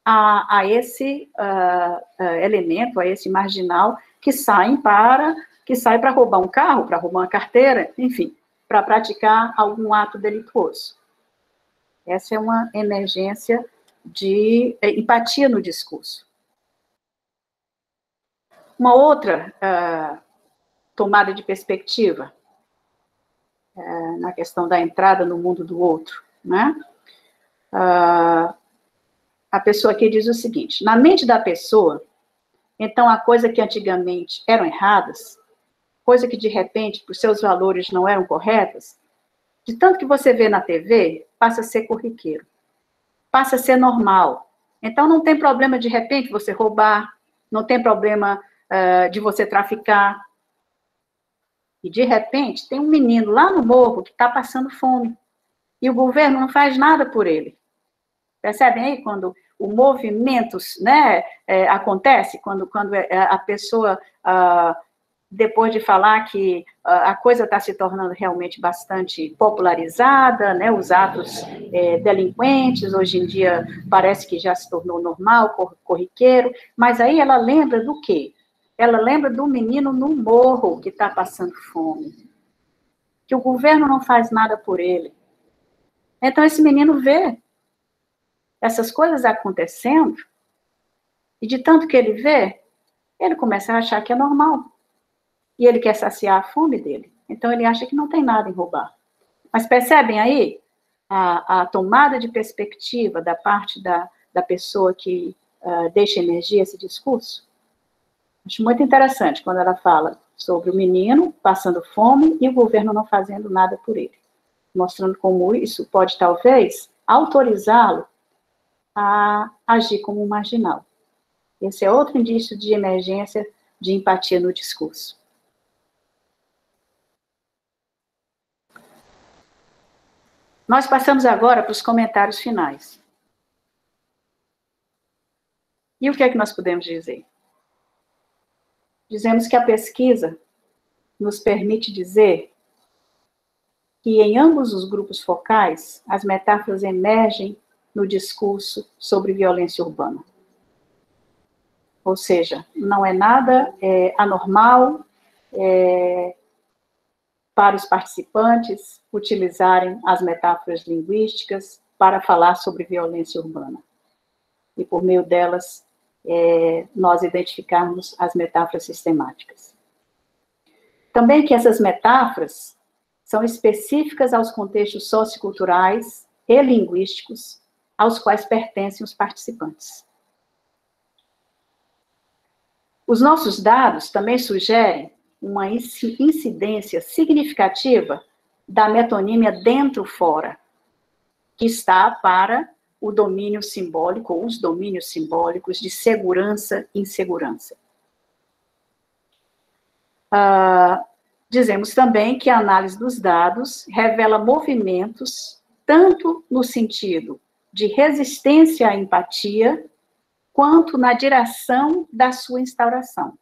a esse elemento, a esse marginal que sai para roubar um carro, para roubar uma carteira, enfim, para praticar algum ato delituoso. Essa é uma emergência de empatia no discurso. Uma outra tomada de perspectiva na questão da entrada no mundo do outro, né? A pessoa aqui diz o seguinte, na mente da pessoa, então a coisa que antigamente eram erradas, coisa que de repente, por seus valores, não eram corretas, de tanto que você vê na TV, passa a ser corriqueiro, passa a ser normal. Então não tem problema de repente você roubar, não tem problema de você traficar. E de repente tem um menino lá no morro que está passando fome, e o governo não faz nada por ele. Percebem aí quando o movimento, né, acontece, quando a pessoa depois de falar que a coisa está se tornando realmente bastante popularizada, né, os atos delinquentes, hoje em dia parece que já se tornou normal, corriqueiro, mas aí ela lembra do quê? Ela lembra do menino no morro que está passando fome, que o governo não faz nada por ele. Então, esse menino vê essas coisas acontecendo, e de tanto que ele vê, ele começa a achar que é normal. E ele quer saciar a fome dele. Então, ele acha que não tem nada em roubar. Mas percebem aí a tomada de perspectiva da parte da pessoa que deixa emergir esse discurso? Acho muito interessante quando ela fala sobre o menino passando fome e o governo não fazendo nada por ele. Mostrando como isso pode, talvez, autorizá-lo a agir como um marginal. Esse é outro indício de emergência de empatia no discurso. Nós passamos agora para os comentários finais. E o que é que nós podemos dizer? Dizemos que a pesquisa nos permite dizer que em ambos os grupos focais, as metáforas emergem no discurso sobre violência urbana. Ou seja, não é nada anormal para os participantes utilizarem as metáforas linguísticas para falar sobre violência urbana. E por meio delas, nós identificarmos as metáforas sistemáticas. Também que essas metáforas são específicas aos contextos socioculturais e linguísticos aos quais pertencem os participantes. Os nossos dados também sugerem uma incidência significativa da metonímia dentro-fora, que está para o domínio simbólico, ou os domínios simbólicos de segurança e insegurança. Dizemos também que a análise dos dados revela movimentos, tanto no sentido de resistência à empatia, quanto na direção da sua instauração.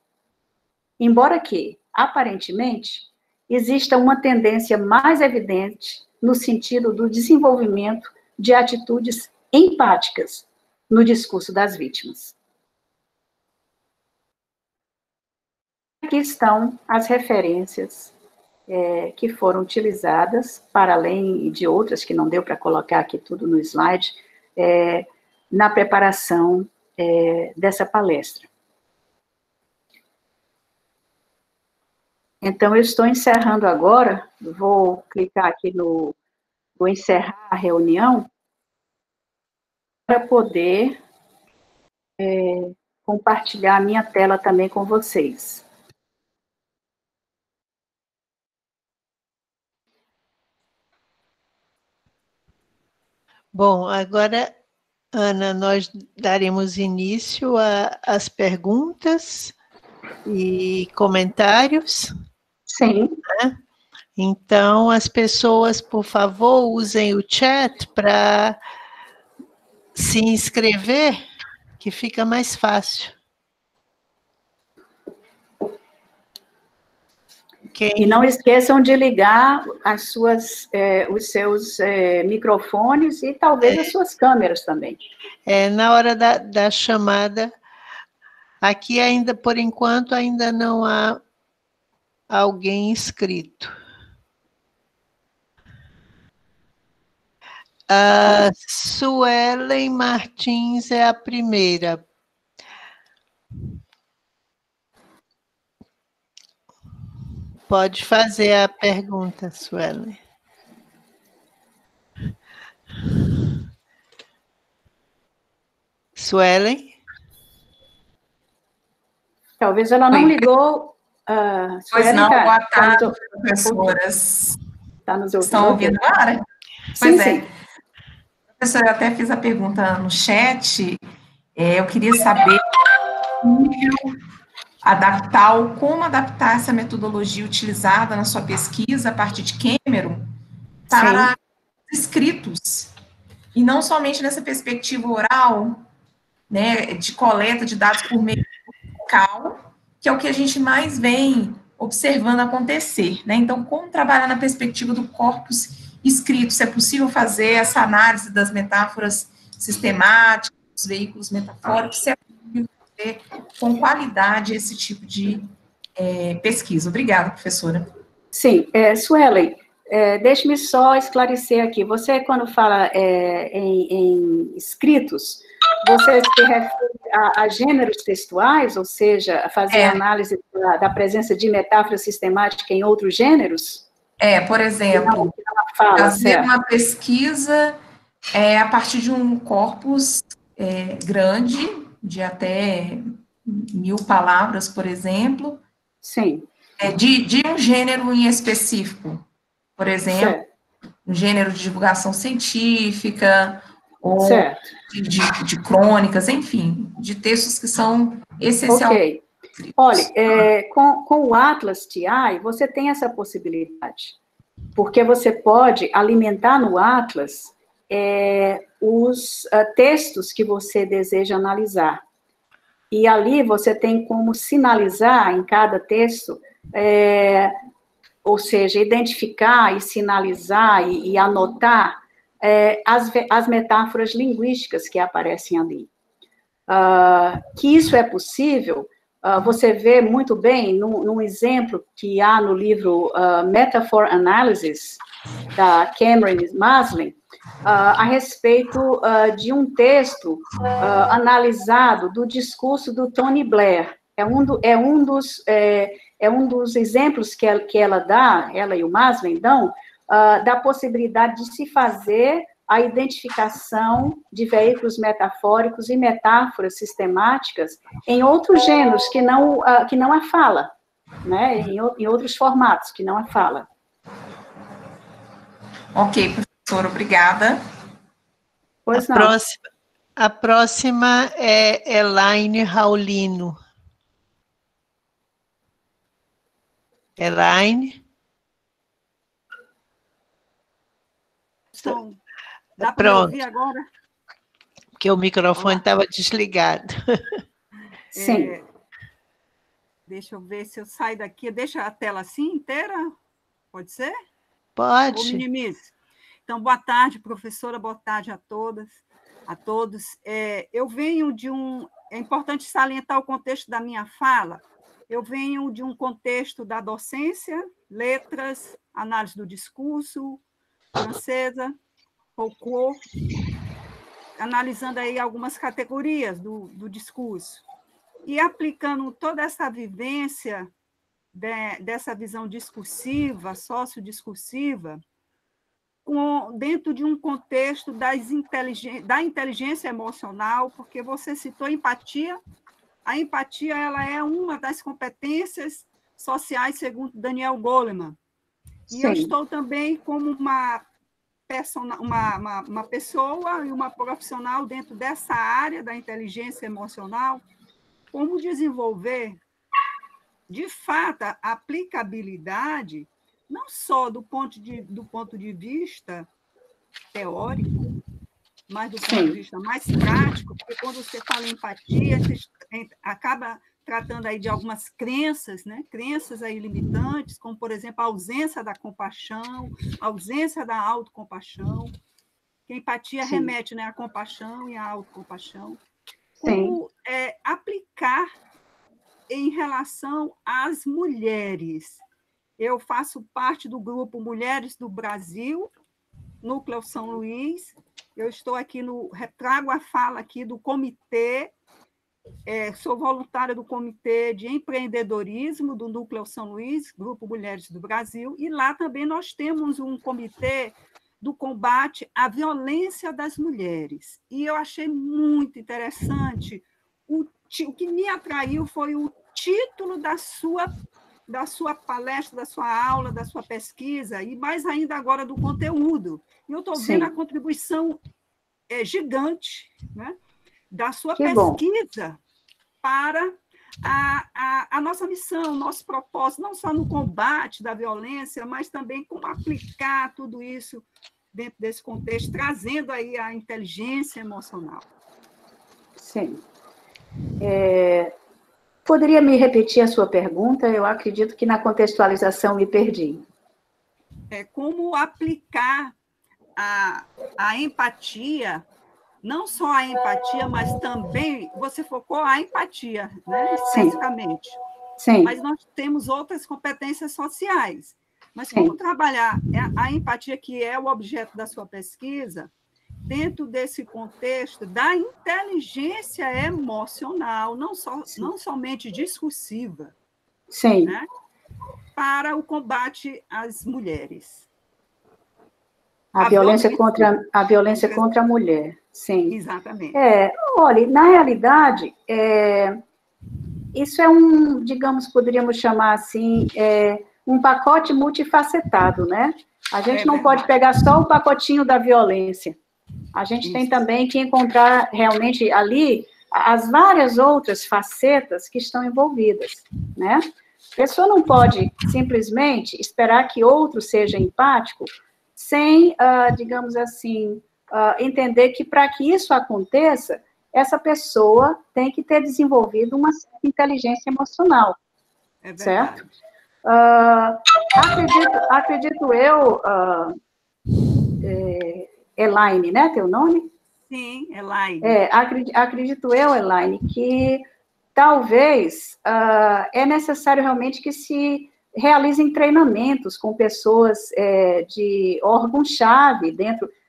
Embora que, aparentemente, exista uma tendência mais evidente no sentido do desenvolvimento de atitudes empáticas no discurso das vítimas. Aqui estão as referências que foram utilizadas, para além de outras que não deu para colocar aqui tudo no slide, na preparação dessa palestra. Então, eu estou encerrando agora, vou clicar aqui vou encerrar a reunião, para poder compartilhar a minha tela também com vocês. Bom, agora, Ana, nós daremos início às perguntas e comentários. Sim. Né? Então, as pessoas, por favor, usem o chat para se inscrever, que fica mais fácil. E não esqueçam de ligar os seus microfones e talvez as suas câmeras também. Na hora da chamada, aqui ainda, por enquanto, ainda não há alguém inscrito. A Suelen Martins é a primeira. Pode fazer a pergunta, Suelen. Suelen? Talvez ela não ligou. Pois não, boa tarde, professoras. Está nos ouvindo? Estão ouvindo agora? Sim, Pois sim. Professora, eu até fiz a pergunta no chat. Eu queria saber como adaptar essa metodologia utilizada na sua pesquisa a partir de Cameron para escritos, e não somente nessa perspectiva oral, né, de coleta de dados por meio local, que é o que a gente mais vem observando acontecer, né? Então, como trabalhar na perspectiva do corpus escrito? Se é possível fazer essa análise das metáforas sistemáticas, dos veículos metafóricos, se é possível fazer com qualidade esse tipo de pesquisa. Obrigada, professora. Sim, Suelen, deixe-me só esclarecer aqui. Você, quando fala em escritos, você se refere a gêneros textuais, ou seja, a fazer análise da presença de metáfora sistemática em outros gêneros? Por exemplo, fazer uma pesquisa a partir de um corpus grande, de até 1000 palavras, por exemplo. Sim. De um gênero em específico. Por exemplo, um gênero de divulgação científica, ou de crônicas, enfim, de textos que são essencialmente... Ok. Olha, com o Atlas TI, você tem essa possibilidade, porque você pode alimentar no Atlas os textos que você deseja analisar. E ali você tem como sinalizar em cada texto, ou seja, identificar e sinalizar e anotar as metáforas linguísticas que aparecem ali. Que isso é possível, você vê muito bem num exemplo que há no livro Metaphor Analysis, da Cameron Maslin, a respeito de um texto analisado do discurso do Tony Blair. É um dos exemplos que ela dá, ela e o Maslin dão, da possibilidade de se fazer a identificação de veículos metafóricos e metáforas sistemáticas em outros gêneros que não a fala, né? Em outros formatos que não a fala. Ok, professora, obrigada. Pois não. A próxima é Elaine Raulino. Elaine? Som. Dá para me ouvir agora? Porque o microfone estava desligado. Sim. Deixa eu ver se eu saio daqui. Deixa a tela assim inteira? Pode ser? Pode. Ou minimize. Então, boa tarde, professora, boa tarde a todas, a todos. Eu venho de é importante salientar o contexto da minha fala. Eu venho de um contexto da docência, letras, análise do discurso, francesa, Foucault, analisando aí algumas categorias do discurso. E aplicando toda essa vivência dessa visão discursiva, sociodiscursiva, dentro de um contexto da inteligência emocional, porque você citou empatia. A empatia ela é uma das competências sociais, segundo Daniel Goleman. E eu estou também como uma pessoa e uma profissional dentro dessa área da inteligência emocional, como desenvolver, de fato, a aplicabilidade, não só do ponto de vista teórico, mas do ponto de vista mais prático, porque quando você fala em empatia, você acaba tratando aí de algumas crenças, né? Crenças aí limitantes, como, por exemplo, a ausência da compaixão, a ausência da autocompaixão, que a empatia remete, né, à compaixão e à autocompaixão. Como aplicar em relação às mulheres. Eu faço parte do grupo Mulheres do Brasil, Núcleo São Luís. Eu estou aqui trago a fala aqui do comitê, sou voluntária do Comitê de Empreendedorismo do Núcleo São Luís, Grupo Mulheres do Brasil, e lá também nós temos um comitê do combate à violência das mulheres. E eu achei muito interessante, o que me atraiu foi o título da sua palestra, da sua aula, da sua pesquisa, e mais ainda agora do conteúdo. E eu estou vendo a contribuição gigante, né, da sua pesquisa para a nossa missão, nosso propósito, não só no combate da violência, mas também como aplicar tudo isso dentro desse contexto, trazendo aí a inteligência emocional. Sim. Poderia me repetir a sua pergunta? Eu acredito que na contextualização me perdi. Como aplicar a empatia, não só a empatia, mas também, você focou a empatia, né, especificamente. Sim. Mas nós temos outras competências sociais. Mas como trabalhar a empatia, que é o objeto da sua pesquisa, dentro desse contexto da inteligência emocional, não somente discursiva, Sim. Né, para o combate às mulheres. A violência contra a mulher, sim. Exatamente. Olha, na realidade, isso é digamos, poderíamos chamar assim, um pacote multifacetado, né? A gente não pode pegar só o pacotinho da violência. A gente tem também que encontrar realmente ali as várias outras facetas que estão envolvidas, né? A pessoa não pode simplesmente esperar que outro seja empático sem, digamos assim, entender que para que isso aconteça, essa pessoa tem que ter desenvolvido uma certa inteligência emocional, certo? Acredito eu, Elaine, né, teu nome? Sim, Elaine. Acredito eu, Elaine, que talvez é necessário realmente que se realizem treinamentos com pessoas de órgão-chave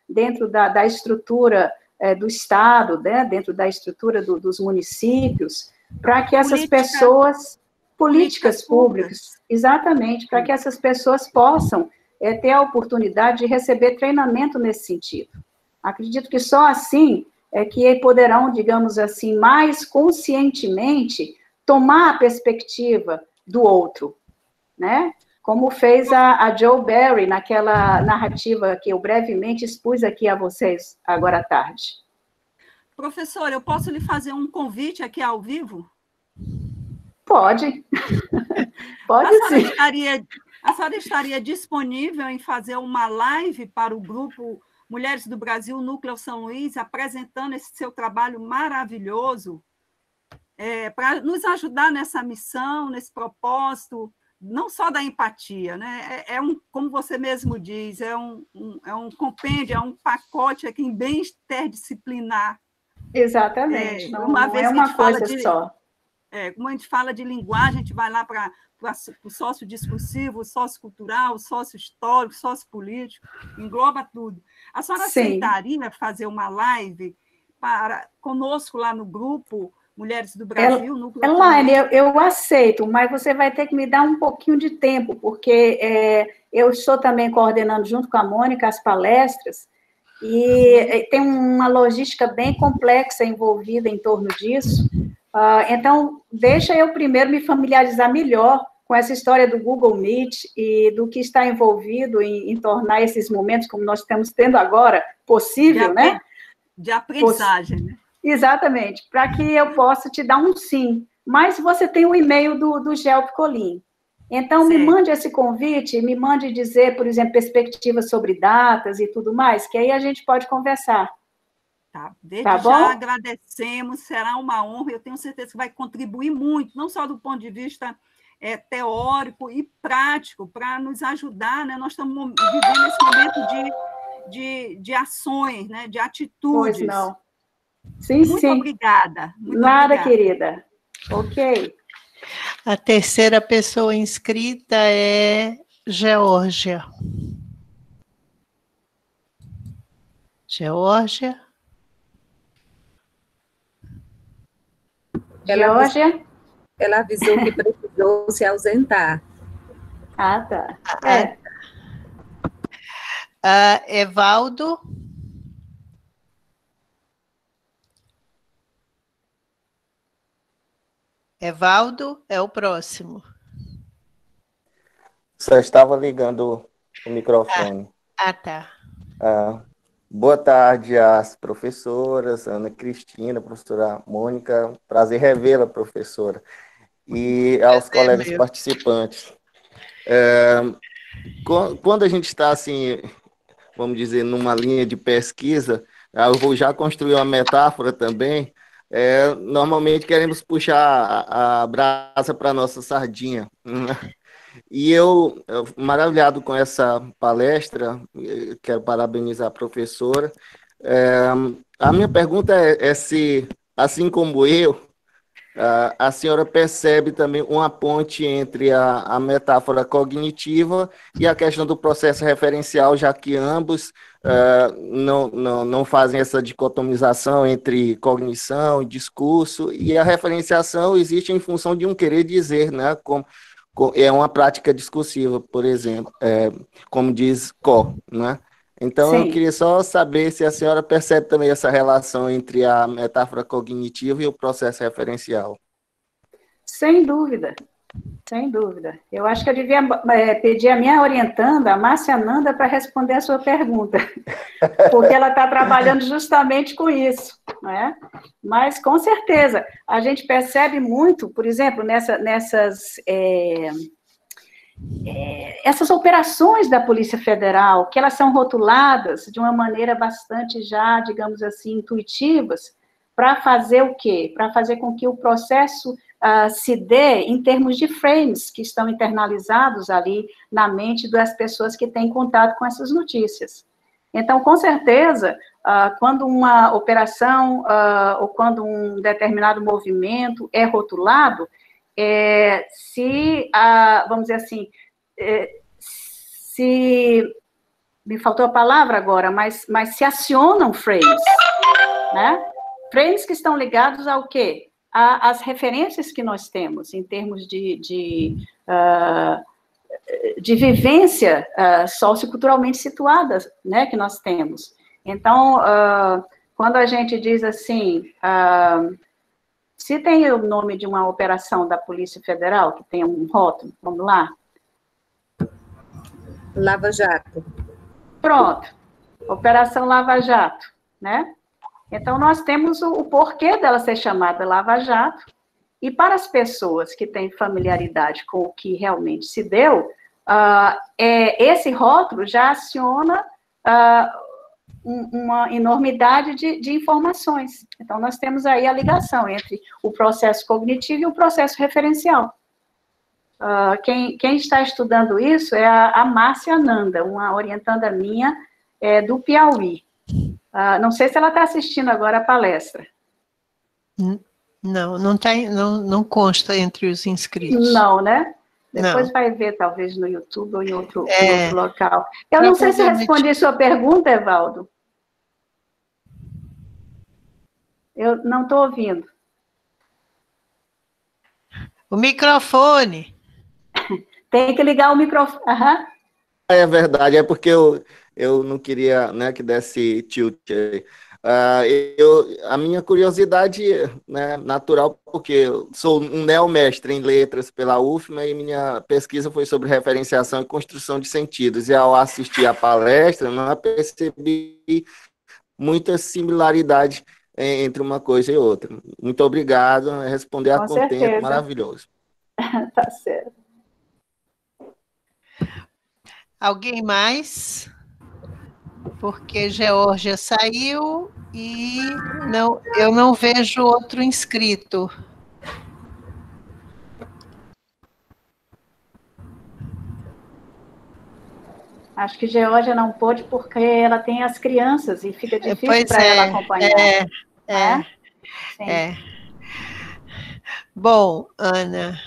dentro da estrutura do Estado, né, dentro da estrutura dos municípios, para que essas pessoas, políticas públicas, exatamente, para que essas pessoas possam ter a oportunidade de receber treinamento nesse sentido. Acredito que só assim é que poderão, digamos assim, mais conscientemente tomar a perspectiva do outro, né? Como fez a Jo Barry naquela narrativa que eu brevemente expus aqui a vocês agora à tarde. Professora, eu posso lhe fazer um convite aqui ao vivo? Pode. Pode sim. A senhora estaria disponível em fazer uma live para o grupo Mulheres do Brasil, Núcleo São Luís, apresentando esse seu trabalho maravilhoso, para nos ajudar nessa missão, nesse propósito, não só da empatia, né? Como você mesmo diz, é um compêndio, é um pacote aqui bem interdisciplinar. Exatamente, não é uma coisa só. Como a gente fala de linguagem, a gente vai lá para o sócio-discursivo, o sócio-cultural, o sócio-histórico, o sócio-político, engloba tudo. A senhora aceitaria fazer uma live conosco lá no grupo Mulheres do Brasil? Elaine, eu aceito, mas você vai ter que me dar um pouquinho de tempo, porque eu estou também coordenando junto com a Mônica as palestras, e tem uma logística bem complexa envolvida em torno disso. Então, deixa eu primeiro me familiarizar melhor com essa história do Google Meet e do que está envolvido em tornar esses momentos, como nós estamos tendo agora, possível, né? De aprendizagem, né? Exatamente, para que eu possa te dar um sim. Mas você tem o e-mail do Gelp Colim. Então, me mande esse convite, me mande dizer, por exemplo, perspectivas sobre datas e tudo mais, que aí a gente pode conversar. Desde já agradecemos, será uma honra, eu tenho certeza que vai contribuir muito, não só do ponto de vista teórico e prático, para nos ajudar, né? Nós estamos vivendo esse momento de ações, né? De atitudes. Pois não. Sim, muito obrigada. Nada, querida. Ok. A terceira pessoa inscrita é Geórgia. Geórgia? Ela avisou que precisou se ausentar. Tá. Evaldo? Evaldo é o próximo. Só estava ligando o microfone. Tá. Boa tarde às professoras, Ana Cristina, professora Mônica, prazer revê-la, professora, e aos colegas participantes. Quando a gente está, assim, vamos dizer, numa linha de pesquisa, eu vou já construir uma metáfora também, normalmente queremos puxar a brasa para a nossa sardinha. E eu, maravilhado com essa palestra, quero parabenizar a professora. A minha pergunta é se, assim como eu, a senhora percebe também uma ponte entre a metáfora cognitiva e a questão do processo referencial, já que ambos não fazem essa dicotomização entre cognição e discurso, e a referenciação existe em função de um querer dizer, né? É uma prática discursiva, por exemplo, como diz Có, né? Então, eu Sim. queria só saber se a senhora percebe também essa relação entre a metáfora cognitiva e o processo referencial. Sem dúvida, sem dúvida. Eu acho que eu devia pedir a minha orientanda, a Márcia Nanda, para responder a sua pergunta, porque ela está trabalhando justamente com isso, não é? Mas, com certeza, a gente percebe muito, por exemplo, essas operações da Polícia Federal, que elas são rotuladas de uma maneira bastante já, digamos assim, intuitivas, para fazer o quê? Para fazer com que o processo se dê em termos de frames que estão internalizados ali na mente das pessoas que têm contato com essas notícias. Então, com certeza, quando uma operação ou quando um determinado movimento é rotulado, vamos dizer assim, me faltou a palavra agora, mas se acionam frames, né? Frames que estão ligados ao quê? Às referências que nós temos, em termos de vivência socioculturalmente situada, né, que nós temos. Então, quando a gente diz assim, se tem o nome de uma operação da Polícia Federal, que tem um rótulo, vamos lá? Lava Jato. Pronto, Operação Lava Jato, né? Então, nós temos o porquê dela ser chamada Lava Jato, e para as pessoas que têm familiaridade com o que realmente se deu, esse rótulo já aciona uma enormidade de informações. Então, nós temos aí a ligação entre o processo cognitivo e o processo referencial. Quem está estudando isso é a Márcia Nanda, uma orientanda minha do Piauí. Não sei se ela está assistindo agora a palestra. Não consta entre os inscritos. Não, né? Depois não. Vai ver, talvez, no YouTube ou em outro local. Eu não sei se respondi a sua pergunta, Evaldo. Eu não estou ouvindo. O microfone. Tem que ligar o microfone. Uhum. É verdade, é porque eu não queria, né, que desse tilt aí. A minha curiosidade, né, natural, porque eu sou um neomestre em letras pela UFMA e minha pesquisa foi sobre referenciação e construção de sentidos. E ao assistir a palestra, eu percebi muita similaridade entre uma coisa e outra. Muito obrigado, responder a contento, maravilhoso. Tá certo. Alguém mais? Porque Geórgia saiu e eu não vejo outro inscrito. Acho que Geórgia não pôde porque ela tem as crianças e fica difícil para ela acompanhar. Bom, Ana,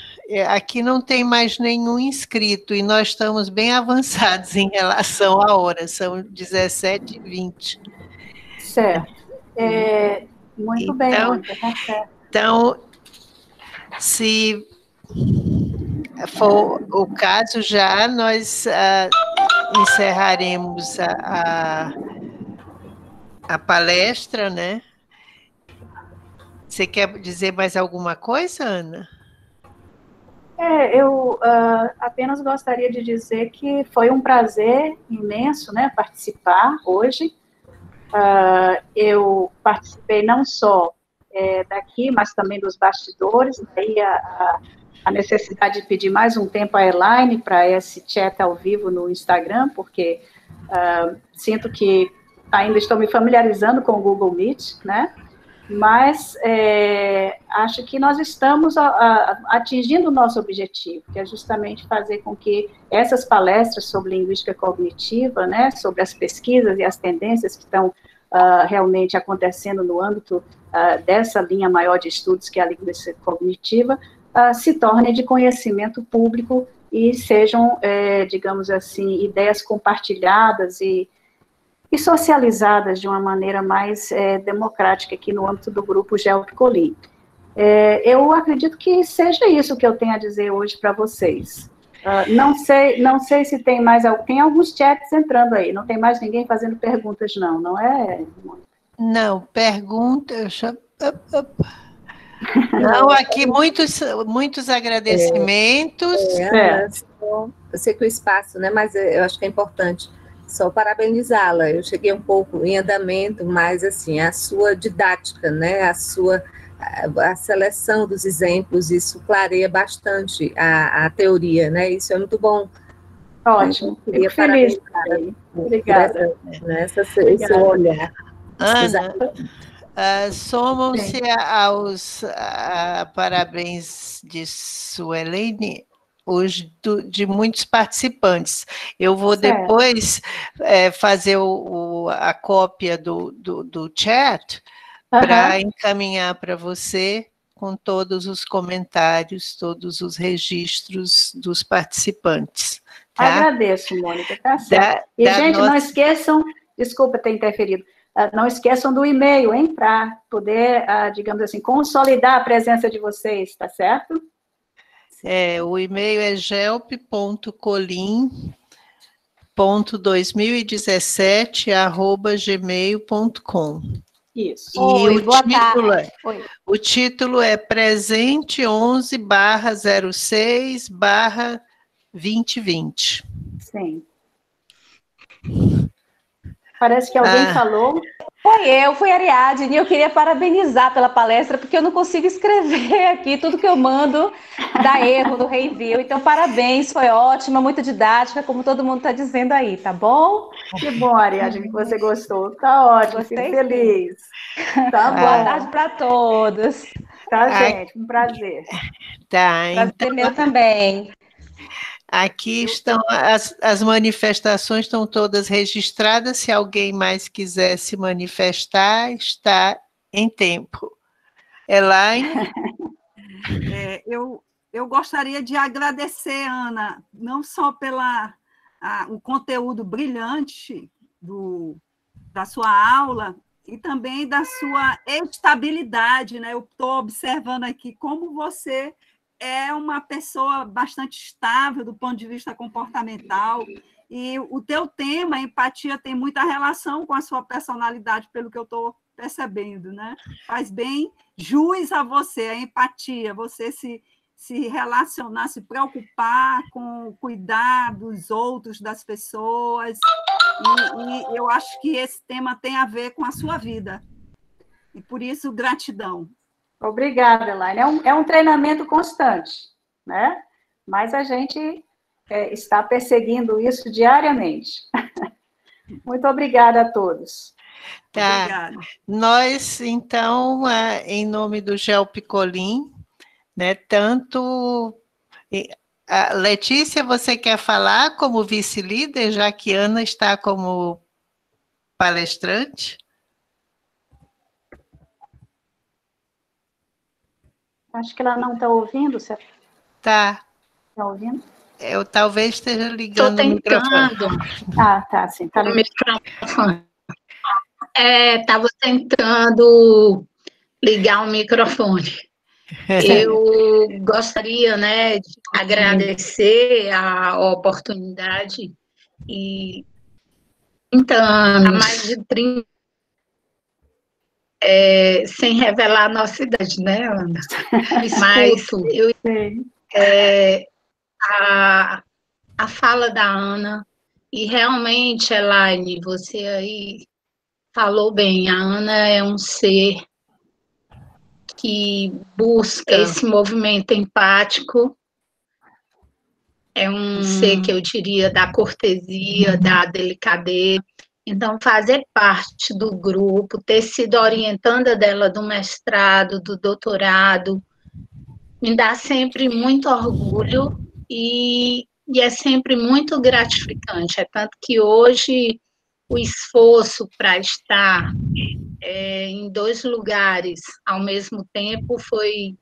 aqui não tem mais nenhum inscrito e nós estamos bem avançados em relação à hora, são 17h20. Certo. Muito bem, Mônica, tá certo. Então, se for o caso já, nós encerraremos a palestra, né? Você quer dizer mais alguma coisa, Ana? Eu apenas gostaria de dizer que foi um prazer imenso, né, participar hoje. Eu participei não só daqui, mas também dos bastidores. Daí a necessidade de pedir mais um tempo à Elaine para esse chat ao vivo no Instagram, porque sinto que ainda estou me familiarizando com o Google Meet, né? mas acho que nós estamos atingindo o nosso objetivo, que é justamente fazer com que essas palestras sobre linguística cognitiva, né, sobre as pesquisas e as tendências que estão realmente acontecendo no âmbito dessa linha maior de estudos, que é a linguística cognitiva, se tornem de conhecimento público e sejam, digamos assim, ideias compartilhadas e socializadas de uma maneira mais democrática aqui no âmbito do grupo GELP-COLIN. Eu acredito que seja isso que eu tenho a dizer hoje para vocês. Não sei se tem mais... Tem alguns chats entrando aí, não tem mais ninguém fazendo perguntas, não é? Não, perguntas... Não, aqui muitos agradecimentos. Eu sei que o espaço, né, mas eu acho que é importante só parabenizá-la. Eu cheguei um pouco em andamento, mas assim, a sua didática, né, a seleção dos exemplos, isso clareia bastante a teoria, né, isso é muito bom. Ótimo, fico feliz. Obrigada. Esse olhar. Ana, somam-se aos parabéns de Suelene, de muitos participantes. Eu vou depois fazer a cópia do chat para encaminhar para você com todos os comentários, todos os registros dos participantes. Tá? Agradeço, Mônica, tá certo. Gente, não esqueçam, desculpa ter interferido, não esqueçam do e-mail, hein, para poder, digamos assim, consolidar a presença de vocês, tá certo? O e-mail é gelp.colim.2017@gmail.com. Isso. E o título é Presente 11/06/2020. Sim. Parece que alguém falou. Foi a Ariadne, e eu queria parabenizar pela palestra, porque eu não consigo escrever aqui, tudo que eu mando dá erro no reenvio, então parabéns, foi ótima, muito didática, como todo mundo está dizendo aí, tá bom? Que bom, Ariadne, que você gostou, tá ótimo, fico feliz. Tá bom. Boa tarde para todos. Tá, gente, um prazer. Tá, prazer meu também. Aqui estão, as manifestações estão todas registradas, se alguém mais quiser se manifestar, está em tempo. Elaine? Eu gostaria de agradecer, Ana, não só pelo o conteúdo brilhante da sua aula, e também da sua estabilidade, né? Eu estou observando aqui como você é uma pessoa bastante estável do ponto de vista comportamental, e o teu tema, empatia, tem muita relação com a sua personalidade, pelo que eu estou percebendo, né? Faz bem jus a você, a empatia, você se relacionar, se preocupar com cuidar dos outros, das pessoas, e eu acho que esse tema tem a ver com a sua vida, e por isso, gratidão. Obrigada, Elaine. É um treinamento constante, né? Mas a gente está perseguindo isso diariamente. Muito obrigada a todos. Tá. Obrigada. Nós, então, em nome do GELP-COLIN, né, tanto... Letícia, você quer falar como vice-líder, já que Ana está como palestrante? Acho que ela não está ouvindo, você Tá. Está ouvindo? Eu talvez esteja ligando o microfone. Tá, sim. Tá no microfone. Estava tentando ligar o microfone. Eu gostaria, né, de agradecer a oportunidade e 30 anos, há mais de 30, sem revelar a nossa idade, né, Ana? Mas a fala da Ana, e realmente, Elaine, você aí falou bem, a Ana é um ser que busca esse movimento empático, é um ser que eu diria da cortesia, da delicadeza, Então, fazer parte do grupo, ter sido orientanda dela do mestrado, do doutorado, me dá sempre muito orgulho e é sempre muito gratificante. É tanto que hoje o esforço para estar em 2 lugares ao mesmo tempo foi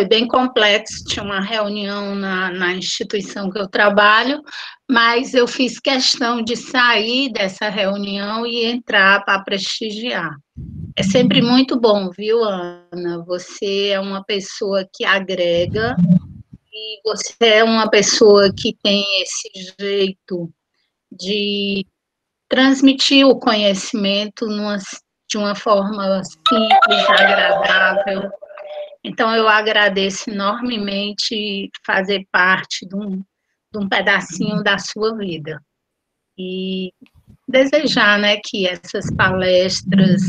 bem complexo. Tinha uma reunião na instituição que eu trabalho, mas eu fiz questão de sair dessa reunião e entrar para prestigiar. É sempre muito bom, viu, Ana? Você é uma pessoa que agrega e você é uma pessoa que tem esse jeito de transmitir o conhecimento de uma forma simples, agradável. Então, eu agradeço enormemente fazer parte de um pedacinho da sua vida. E desejar, né, que essas palestras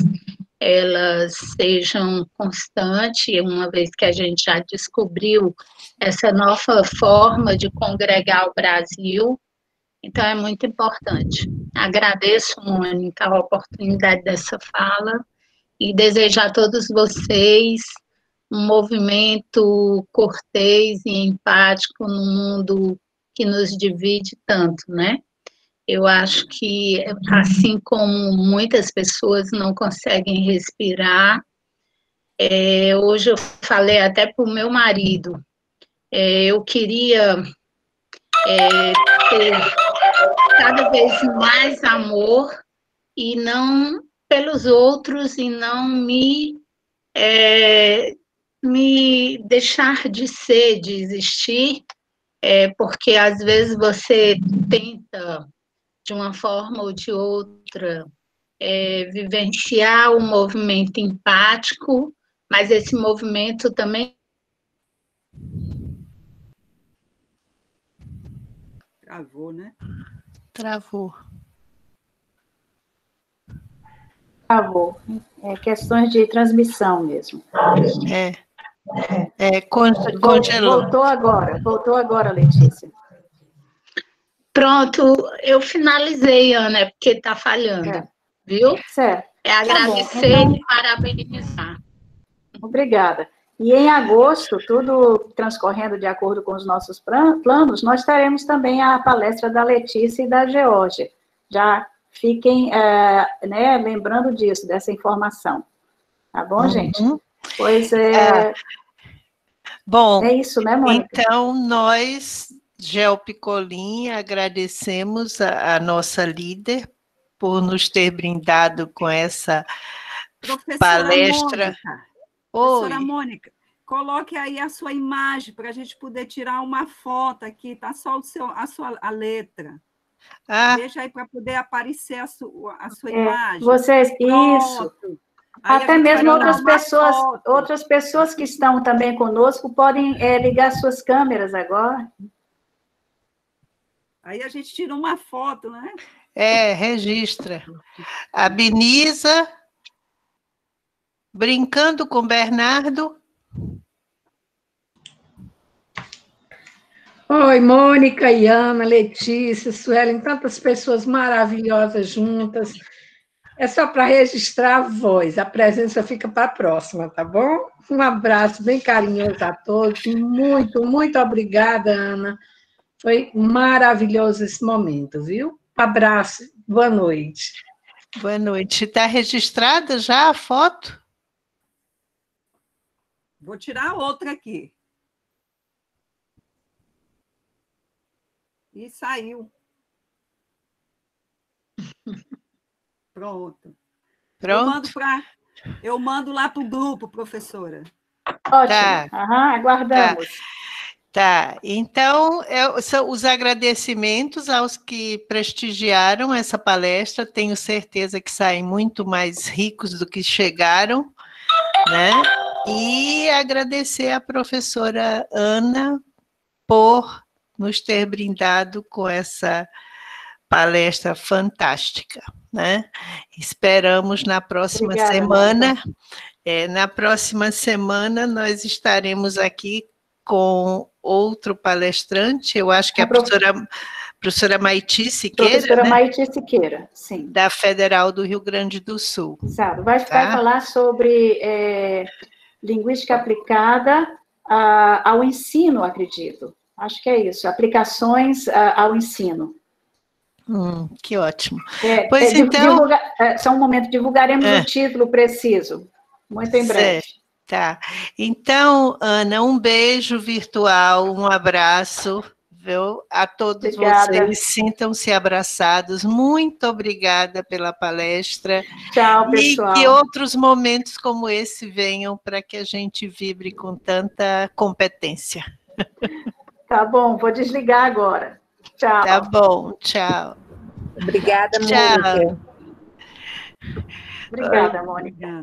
elas sejam constantes, uma vez que a gente já descobriu essa nova forma de congregar o Brasil. Então, é muito importante. Agradeço, Mônica, a oportunidade dessa fala e desejar a todos vocês um movimento cortês e empático no mundo que nos divide tanto, né? Eu acho que, assim como muitas pessoas não conseguem respirar, hoje eu falei até para o meu marido, eu queria ter cada vez mais amor e não pelos outros e não me deixar de ser, de existir, porque às vezes você tenta, de uma forma ou de outra, vivenciar o movimento empático, mas esse movimento também... Travou, né? Travou. Travou. Questões de transmissão mesmo. Congelou. Voltou agora, Letícia. Pronto, eu finalizei, Ana, porque está falhando, viu? Certo. Agradecer tá bom, então... e parabenizar. Obrigada. E em agosto, tudo transcorrendo de acordo com os nossos planos, nós teremos também a palestra da Letícia e da Geórgia. Já fiquem lembrando disso, dessa informação. Tá bom, gente? Pois Bom, é isso, né, Mônica? Então, nós, Gel Picolin, agradecemos a nossa líder por nos ter brindado com essa palestra. Professora Mônica, coloque aí a sua imagem para a gente poder tirar uma foto aqui, tá só a letra. Deixa aí para poder aparecer a sua imagem. Vocês, Pronto. Isso. Até mesmo outras pessoas que estão também conosco podem ligar suas câmeras agora. Aí a gente tira uma foto, né? Registra. A Benisa, brincando com Bernardo. Oi, Mônica, Ana, Letícia, Suelen, tantas pessoas maravilhosas juntas. É só para registrar a voz, a presença fica para a próxima, tá bom? Um abraço bem carinhoso a todos, muito, muito obrigada, Ana. Foi maravilhoso esse momento, viu? Abraço, boa noite. Boa noite. Está registrada já a foto? Vou tirar outra aqui. E saiu. Pronto. Eu mando lá para o grupo, professora. Ótimo. Aguardamos. Tá. Então, são os agradecimentos aos que prestigiaram essa palestra. Tenho certeza que saem muito mais ricos do que chegaram, né? E agradecer à professora Ana por nos ter brindado com essa palestra fantástica, né? Esperamos na próxima semana. Na próxima semana nós estaremos aqui com outro palestrante. Eu acho que a professora Professora Maiti Siqueira, Professora né? Maiti Siqueira, sim. Da Federal do Rio Grande do Sul. Exato. Vai falar sobre linguística aplicada ao ensino, acredito. Acho que é isso, aplicações ao ensino. Que ótimo. Pois então... só um momento, divulgaremos o título preciso, muito em breve. Tá. Então, Ana, um beijo virtual, um abraço, viu? A todos vocês, sintam-se abraçados. Muito obrigada pela palestra. Tchau, pessoal. E que outros momentos como esse venham para que a gente vibre com tanta competência. Tá bom, vou desligar agora. Tchau. Tá bom, tchau. Obrigada, Mônica. Obrigada, Mônica.